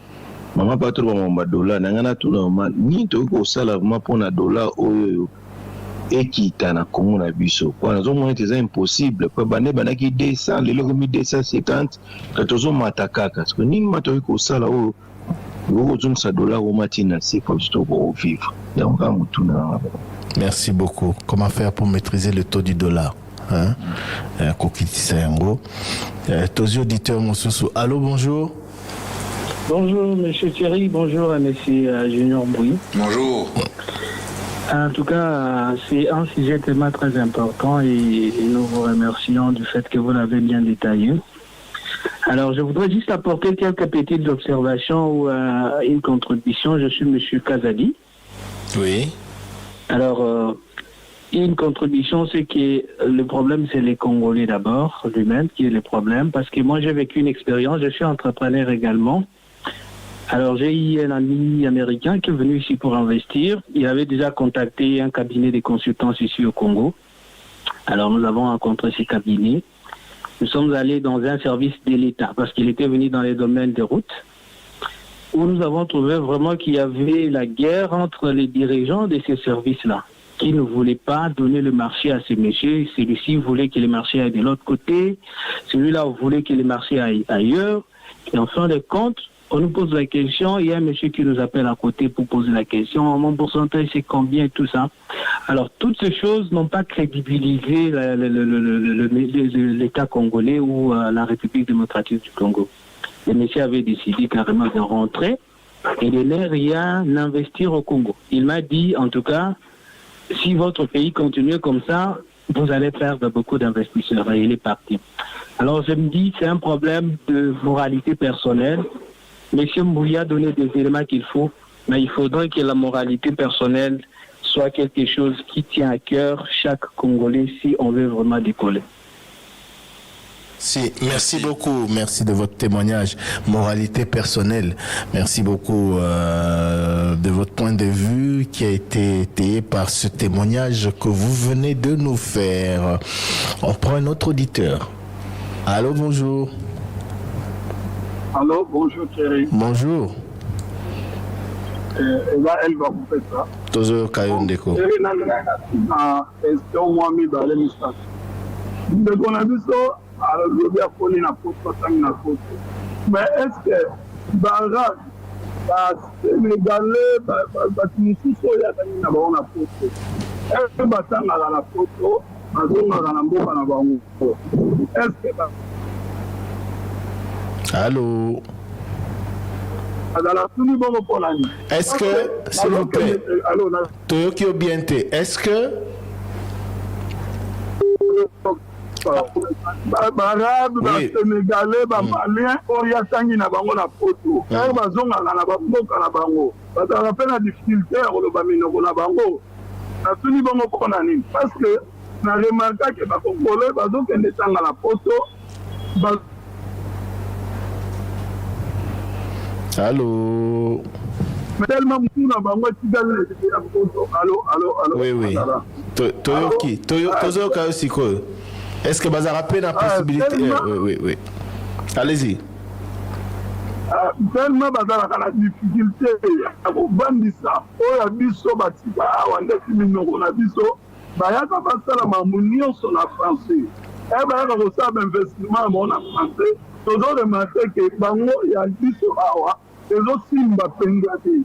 mama patro ba mamba dollar na ngana tuna ma ni to ko sala ma pona dollar oyo ekita na komo na biso kwa nazo mona c'est impossible kwa bane banaki 200 lelo ko 250 katozo matakaka parce que ni mato ko sala oyo ko zumsa dollar o matina c'est poursto ko vivre donc mutuna. Merci beaucoup. Comment faire pour maîtriser le taux du dollar? Kokitisa yango. Tous auditeurs mosusu. Allô, bonjour. Bonjour, monsieur Thierry. Bonjour à monsieur Junior Mbouy. Bonjour. En tout cas, c'est un sujet tellement très important et nous vous remercions du fait que vous l'avez bien détaillé. Alors, je voudrais juste apporter quelques petites observations ou une contribution. Je suis monsieur Kazadi. Oui. Alors, une contribution, c'est que le problème, c'est les Congolais d'abord, lui-même, qui est le problème. Parce que moi, j'ai vécu une expérience, je suis entrepreneur également. Alors, j'ai eu un ami américain qui est venu ici pour investir. Il avait déjà contacté un cabinet de consultants ici au Congo. Alors, nous avons rencontré ce cabinet. Nous sommes allés dans un service de l'État, parce qu'il était venu dans les domaines des routes, où nous avons trouvé vraiment qu'il y avait la guerre entre les dirigeants de ces services-là, qui ne voulaient pas donner le marché à ces messieurs. Celui-ci voulait que le marché aille de l'autre côté, celui-là voulait que le marché aille ailleurs. Et en fin de compte, on nous pose la question, il y a un monsieur qui nous appelle à côté pour poser la question, mon pourcentage c'est combien, tout ça. Alors toutes ces choses n'ont pas crédibilisé l'État congolais ou la République démocratique du Congo. Le monsieur avait décidé carrément de rentrer et de ne rien investir au Congo. Il m'a dit, en tout cas, si votre pays continue comme ça, vous allez perdre beaucoup d'investisseurs. Et il est parti. Alors je me dis, c'est un problème de moralité personnelle. Monsieur Mbouya a donné des éléments qu'il faut, mais il faudrait que la moralité personnelle soit quelque chose qui tient à cœur chaque Congolais si on veut vraiment décoller. Si, merci beaucoup, merci de votre témoignage, moralité personnelle. Merci beaucoup de votre point de vue qui a été étayé par ce témoignage que vous venez de nous faire. On prend un autre auditeur. Allô, bonjour. Allô, bonjour Thierry. Bonjour. Elle va vous faire ça. Tozo Kayondeko. Thierry, question moi mi balé mistake. De qu'on a vu ça. Alors, je vais appeler la photo, mais est-ce que Barra, Sénégalais, Tunisiens, il y a la photo. Est-ce que Batanga a la photo, est-ce que allô? Est-ce que, s'il vous plaît, Toyoki Obiente, est-ce que barabe basénégalais bamalien oyo atangi na bango na poto ere bazongaka na bamboka na bango bazalaka mpe na difficulté ya koloba minoko na bango natuni bango mpona nini parce que na remarkake bakongolais bazokende tanga na poto allô mais tellement mutu na bango etikali ya poto allô oui Toyoki tozoyoka yo sikoyo. Est-ce que Bazar a la possibilité oui. Allez-y. Tellement Bazar a la difficulté à bandisa. Oh, ya biso batika awande minoko na biso. Bayaka basala mamunio sur la français. Bayaka ko sa investissement mon en français. Toujours remarquer que bango ya biso awa ezo simba pengati.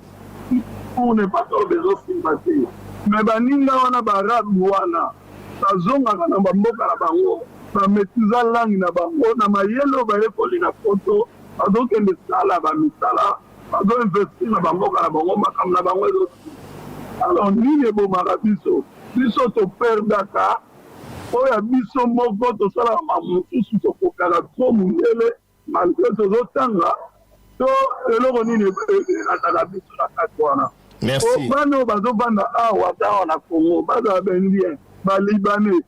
pour ne pas trop besoin sympathie. Mais baninga wana barabu wana bazongaka na bamboka na bango bametiza langue na bango na mayelo bayekoli na poto bazokende sala bamisala bazoinvestir na bamboka na bango makambo na bango ezoti. Alors nini ebomaka biso toperdaka oyo biso moko tosalaka mamosusu tokokaka tro mundele malgré tozotanga to eloko nini ataka biso na kati wana. bana oyo bazovanda awa ata awa na Congo bazala bendien balibane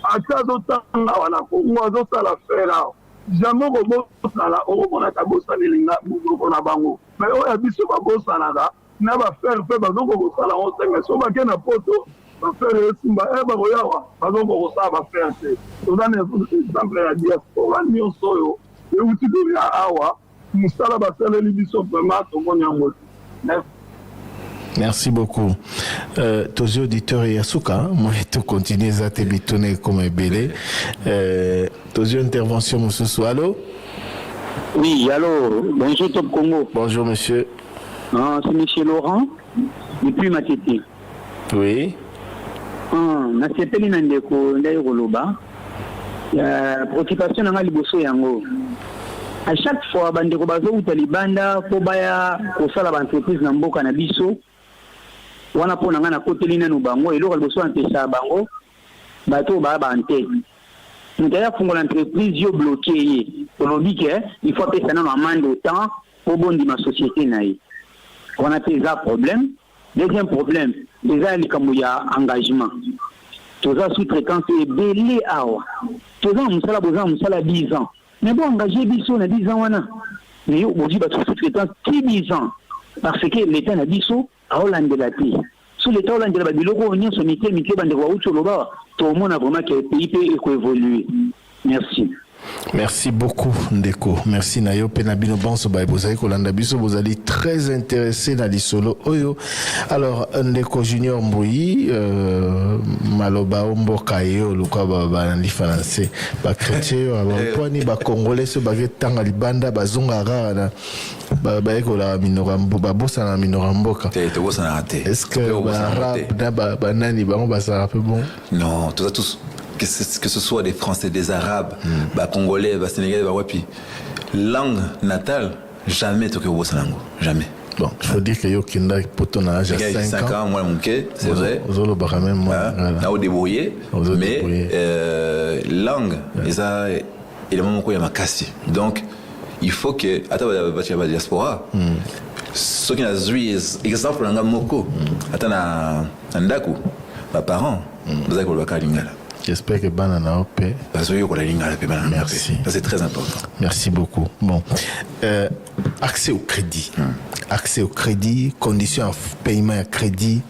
ata azotanga awa na Congo azosala fere awa jamai kobosana okomonaka bosanelinga bozoko na bango me oyo biso babosanaka na bafere mpe bazoko kosala ngo senge so bake na poto bafere esimba bakoyawa bazoko kosala bafere te toza na exemple ya diaspora nyonso oyo euti koya awa mosala basaleli biso vraiment tomoni yango te. Merci beaucoup. Tous les auditeurs et Yasuka, moi je continue à te bitonner comme belé. Tous les interventions, monsieur. Allô? Oui, allô. Bonjour Top Congo. Bonjour monsieur. C'est monsieur Laurent, depuis Matete. Oui. Na sepeli na ndeko ndayo koloba. Ya préoccupation na liboso yango. À chaque fois bandeko bazo utalibanda ko baya ko sala ba entreprise na mboka na biso. Wana pona ngana koteli nanu bango eloko liboso antesa bango bato ba ante. Mutaya fungo l'entreprise yo bloqué ye. Olobi ke il faut pesa na amende autant pour bondi ma société naï. On a des problèmes. Deuxième problème, déjà les kamouya engagement. Tous les sous-traitants c'est belé awa. Tous les musala 10 ans. Mais bon engagé biso na 10 ans wana. Mais aujourd'hui ba sous-traitants 10 ans parce que l'état na biso a Hollande la té. Sous l'état Hollande la biloko onyo so mité bande wa utoloba to mona vraiment que le pays peut évoluer. Merci. Merci beaucoup Ndeko. Merci Nayo Penabino Banso Baibozai Kolanda Biso. Vous allez très intéressé dans l'isolo Oyo. Alors Ndeko Junior Mbouyi Maloba Ombo Kayo Luka Baba Nali français ba chrétien abapwani ba congolais so ba tanga libanda bazonga rara ba ekola minorambo ba bossa na minoramboka. Est-ce que ba arabe ba nani ba on ba ça un peu bon? Non, tous que ce soit des Français, des Arabes, bah, Congolais, bah, Sénégalais, bah, ouais, puis langue natale, jamais tu as Sanango, jamais. Bon, il faut dire que yo kinda poto na âge 5 ans, moi mon quai, c'est vrai. Zolo ba même moi. Na au débrouiller, mais langue, ça et le moment où il y a ma casse. Donc il faut que attends la diaspora. Ce qui a joué exemple dans Moko, attends na ndaku, ba parents, vous avez le lingala. J'espère que Banana Ope. Merci. C'est très important. Merci beaucoup. Bon. Accès au crédit. Accès au crédit, conditions de paiement à crédit,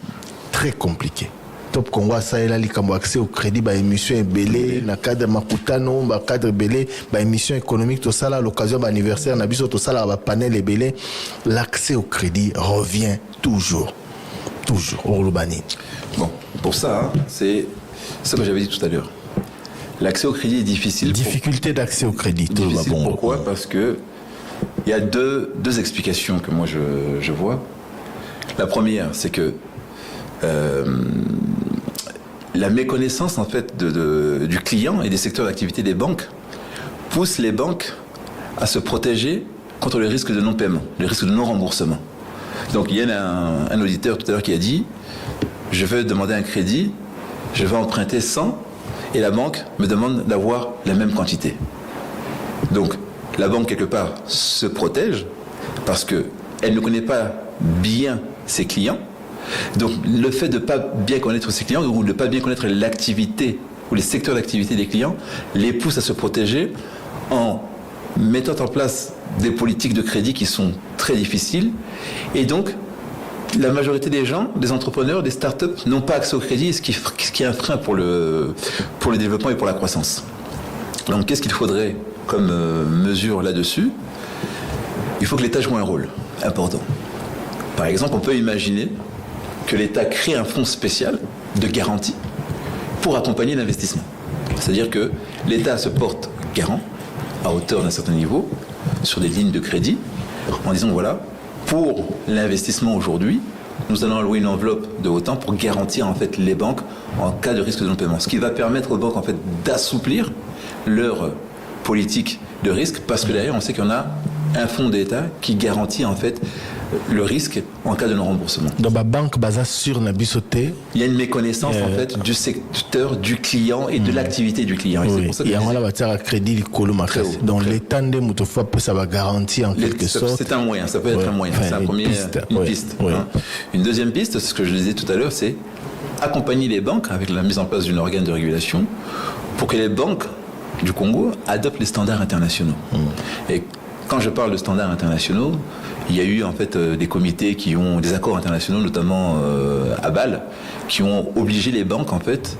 très compliqué. Top Congo, ça est là, accès au crédit, bah, émission est belé, na cadre Makutano, bah, cadre belé, bah, émission économique, tout ça là, l'occasion, bah, anniversaire, na biso, tout ça là, bah, panel est belé. L'accès au crédit revient toujours. Toujours. Au Lubani. Bon, pour ça, hein, c'est ce que j'avais dit tout à l'heure. L'accès au crédit est difficile. Difficulté d'accès au crédit. Difficile, pourquoi? Parce que il y a deux explications que moi je vois. La première, c'est que la méconnaissance en fait du client et des secteurs d'activité des banques pousse les banques à se protéger contre le risque de non-paiement, le risque de non-remboursement. Donc il y a un auditeur tout à l'heure qui a dit « Je veux demander un crédit, je vais emprunter 100 et la banque me demande d'avoir la même quantité. » Donc la banque quelque part se protège parce qu'elle ne connaît pas bien ses clients. Donc le fait de ne pas bien connaître ses clients ou de ne pas bien connaître l'activité ou les secteurs d'activité des clients les pousse à se protéger en mettant en place des politiques de crédit qui sont très difficiles. Et donc la majorité des gens, des entrepreneurs, des startups n'ont pas accès au crédit, ce qui est un frein pour le développement et pour la croissance. Donc qu'est-ce qu'il faudrait comme mesure là-dessus? Il faut que l'État joue un rôle important. Par exemple, on peut imaginer que l'État crée un fonds spécial de garantie pour accompagner l'investissement. C'est-à-dire que l'État se porte garant à hauteur d'un certain niveau sur des lignes de crédit en disant voilà, pour l'investissement aujourd'hui, nous allons allouer une enveloppe de autant pour garantir en fait les banques en cas de risque de non-paiement. Ce qui va permettre aux banques en fait d'assouplir leur politique de risque, parce que derrière on sait qu'il y en a un fonds d'État qui garantit en fait le risque en cas de non-remboursement. Donc la banque basée sur Nabisoté. Il y a une méconnaissance en fait du secteur, du client et de l'activité du client. Et oui. c'est pour ça que il y a un matière à crédit le colomakas. Donc l'État de Moutoufa ça va garantir en quelque sorte. C'est un moyen, ça peut être un moyen. C'est une piste. Hein. Une deuxième piste, c'est ce que je disais tout à l'heure, c'est accompagner les banques avec la mise en place d'un organe de régulation pour que les banques du Congo adoptent les standards internationaux. Et quand je parle de standards internationaux, il y a eu en fait des comités qui ont des accords internationaux, notamment à Bâle, qui ont obligé les banques en fait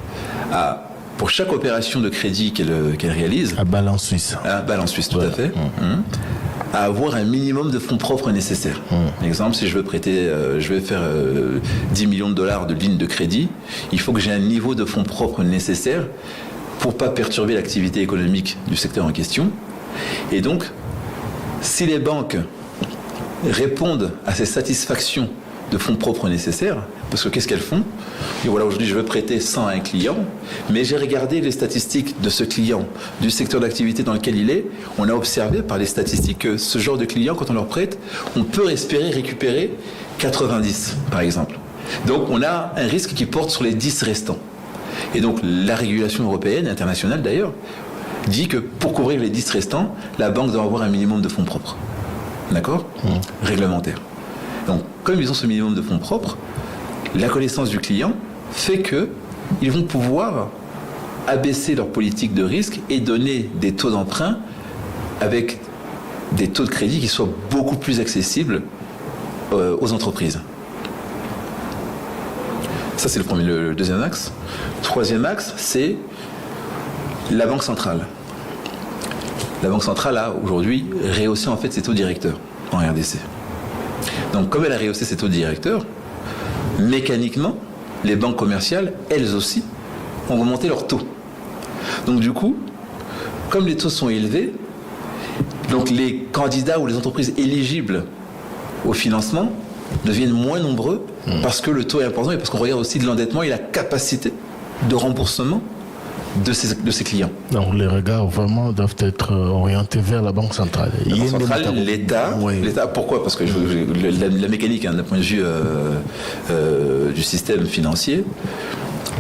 à, pour chaque opération de crédit qu'elles réalisent, à Bâle en Suisse. À Bâle en Suisse, tout à fait. À avoir un minimum de fonds propres nécessaires. Par exemple, si je veux prêter, je vais faire 10 millions de dollars de ligne de crédit, il faut que j'ai un niveau de fonds propres nécessaire pour pas perturber l'activité économique du secteur en question. Et donc, si les banques répondent à ces satisfactions de fonds propres nécessaires, parce que qu'est-ce qu'elles font? Et voilà, aujourd'hui je veux prêter 100 à un client, mais j'ai regardé les statistiques de ce client, du secteur d'activité dans lequel il est. On a observé par les statistiques que ce genre de client, quand on leur prête, on peut espérer récupérer 90 par exemple. Donc on a un risque qui porte sur les 10 restants. Et donc la régulation européenne, internationale d'ailleurs, dit que pour couvrir les 10 restants, la banque doit avoir un minimum de fonds propres. D'accord ? Réglementaire. Donc, comme ils ont ce minimum de fonds propres, la connaissance du client fait qu'ils vont pouvoir abaisser leur politique de risque et donner des taux d'emprunt avec des taux de crédit qui soient beaucoup plus accessibles aux entreprises. Ça, c'est le deuxième axe. Troisième axe, c'est la Banque centrale. La Banque centrale a aujourd'hui rehaussé en fait ses taux directeurs en RDC. Donc comme elle a rehaussé ses taux directeurs, mécaniquement, les banques commerciales, elles aussi, ont augmenté leurs taux. Donc du coup, comme les taux sont élevés, donc les candidats ou les entreprises éligibles au financement deviennent moins nombreux parce que le taux est important et parce qu'on regarde aussi de l'endettement et la capacité de remboursement de ses clients. Donc les regards vraiment doivent être orientés vers la Banque centrale. La Banque centrale, l'État, pourquoi ? Parce que la mécanique, d'un point de vue du système financier,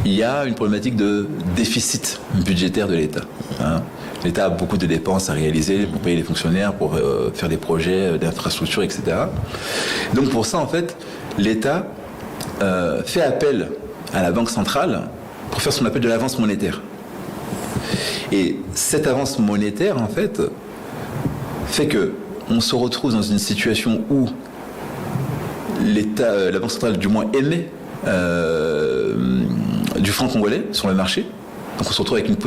il y a une problématique de déficit budgétaire de l'État. L'État a beaucoup de dépenses à réaliser pour payer les fonctionnaires, pour faire des projets d'infrastructure, etc. Donc pour ça, en fait, l'État fait appel à la Banque centrale pour faire ce qu'on appelle de l'avance monétaire. Et cette avance monétaire, en fait que on se retrouve dans une situation où l'État, la Banque centrale, du moins, émet du franc congolais sur le marché. Donc on se retrouve avec une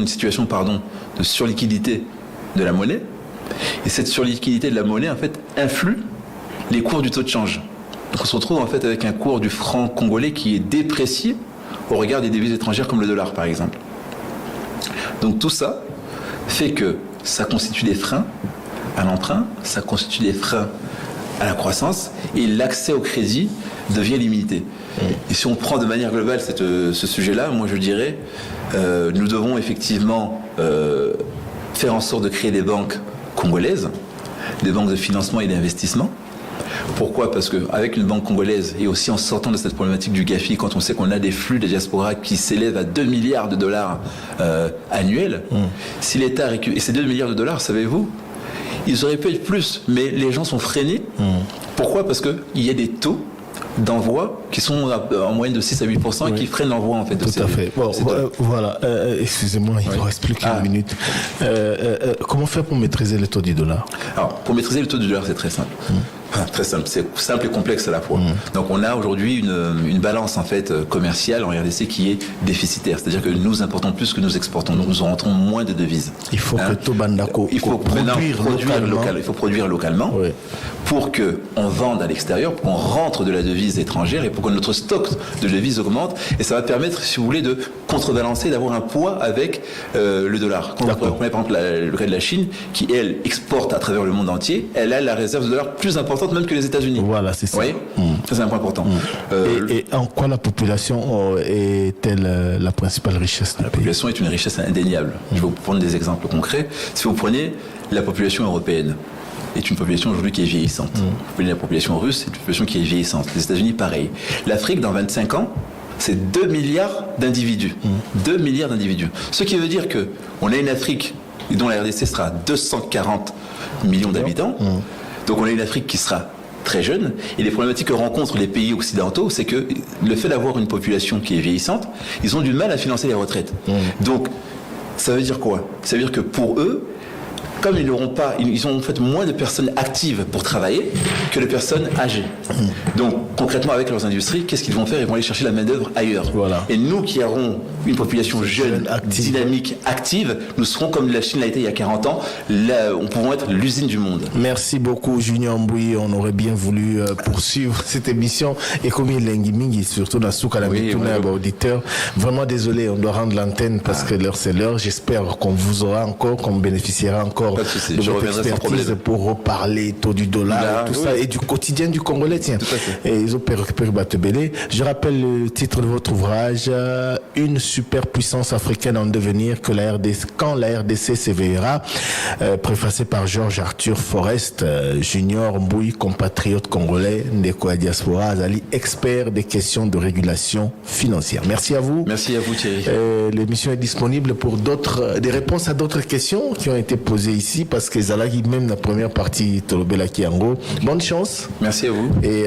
situation de surliquidité de la monnaie. Et cette surliquidité de la monnaie, en fait, influe les cours du taux de change. Donc on se retrouve en fait avec un cours du franc congolais qui est déprécié au regard des devises étrangères comme le dollar, par exemple. Donc tout ça fait que ça constitue des freins à l'emprunt, ça constitue des freins à la croissance, et l'accès au crédit devient limité. Et si on prend de manière globale ce sujet-là, moi je dirais, nous devons effectivement faire en sorte de créer des banques congolaises, des banques de financement et d'investissement. Pourquoi ? Parce qu'avec une banque congolaise, et aussi en sortant de cette problématique du GAFI, quand on sait qu'on a des flux de diaspora qui s'élèvent à 2 milliards de dollars annuels, si l'État récupère... Et ces 2 milliards de dollars, savez-vous, ils auraient pu être plus, mais les gens sont freinés. Pourquoi ? Parce qu'il y a des taux d'envoi qui sont en moyenne de 6 à 8% et qui freinent l'envoi en fait de Tout à fait. Bon, voilà. Excusez-moi, il nous reste plus qu'une minute. Comment faire pour maîtriser le taux du dollar ? Alors, pour maîtriser le taux du dollar, c'est très simple. Très simple, c'est simple et complexe à la fois. Donc on a aujourd'hui une balance en fait commerciale en RDC qui est déficitaire, c'est-à-dire que nous importons plus que nous exportons, donc nous rentrons moins de devises. Il faut que Tobandako, il faut produire localement pour que on vende à l'extérieur, pour qu'on rentre de la devise étrangère et pour que notre stock de devises augmente, et ça va permettre, si vous voulez, de contrebalancer, d'avoir un poids avec le dollar. Quand on prend par exemple le cas de la Chine, qui elle exporte à travers le monde entier, elle a la réserve de dollars plus importante importante même que les États-Unis. Voilà, c'est ça. Oui, ça c'est un point important. Et en quoi la population est-elle la principale richesse du pays? La population est une richesse indéniable. Je vais vous prendre des exemples concrets. Si vous prenez la population européenne, est une population aujourd'hui qui est vieillissante. Vous prenez la population russe, c'est une population qui est vieillissante. Les États-Unis, pareil. L'Afrique, dans 25 ans, c'est 2 milliards d'individus. 2 milliards d'individus. Ce qui veut dire qu'on a une Afrique dont la RDC sera 240 millions d'habitants. Donc on a une Afrique qui sera très jeune. Et les problématiques que rencontrent les pays occidentaux, c'est que le fait d'avoir une population qui est vieillissante, ils ont du mal à financer les retraites. Donc ça veut dire quoi? Ça veut dire que pour eux, comme ils ont en fait moins de personnes actives pour travailler que de personnes âgées. Donc concrètement avec leurs industries, qu'est-ce qu'ils vont faire? Ils vont aller chercher la main-d'œuvre ailleurs. Voilà. Et nous qui aurons une population jeune, dynamique, active, nous serons comme la Chine l'a été il y a 40 ans, là, on pourront être l'usine du monde. Merci beaucoup Junior Mbouyi, on aurait bien voulu poursuivre cette émission et comme il Mingi, surtout dans Souka la auditeur. Vraiment désolé, on doit rendre l'antenne parce que l'heure c'est l'heure. J'espère qu'on vous aura encore, qu'on bénéficiera encore de votre expertise pour reparler taux du dollar et tout ça et du quotidien du Congolais. Tiens. Et ils ont récupéré Batebele. Je rappelle le titre de votre ouvrage, Une superpuissance africaine en devenir quand la RDC s'éveillera, préfacé par Georges Arthur Forest, Junior Mbouyi, compatriote congolais, Ndeko Diaspora, Azali, expert des questions de régulation financière. Merci à vous. Merci à vous Thierry. L'émission est disponible pour des réponses à d'autres questions qui ont été posées ici parce que Zalagi, même la première partie, Tolobela Kiango. Bonne chance. Merci à vous. Et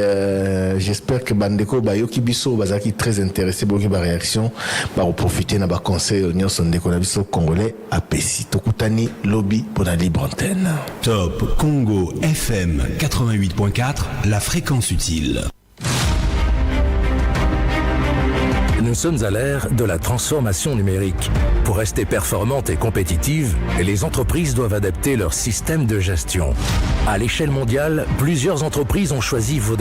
j'espère que Bandeko, Bayoki Bisso, Bazaki très intéressé, pour la réaction, pour profiter de conseil au Nyonson Ndeko Nabiso congolais à Pessi. Tokutani Lobby pour la libre antenne. Top Congo FM 88.4, la fréquence utile. Nous sommes à l'ère de la transformation numérique. Pour rester performantes et compétitives, les entreprises doivent adapter leur système de gestion. À l'échelle mondiale, plusieurs entreprises ont choisi Vodafone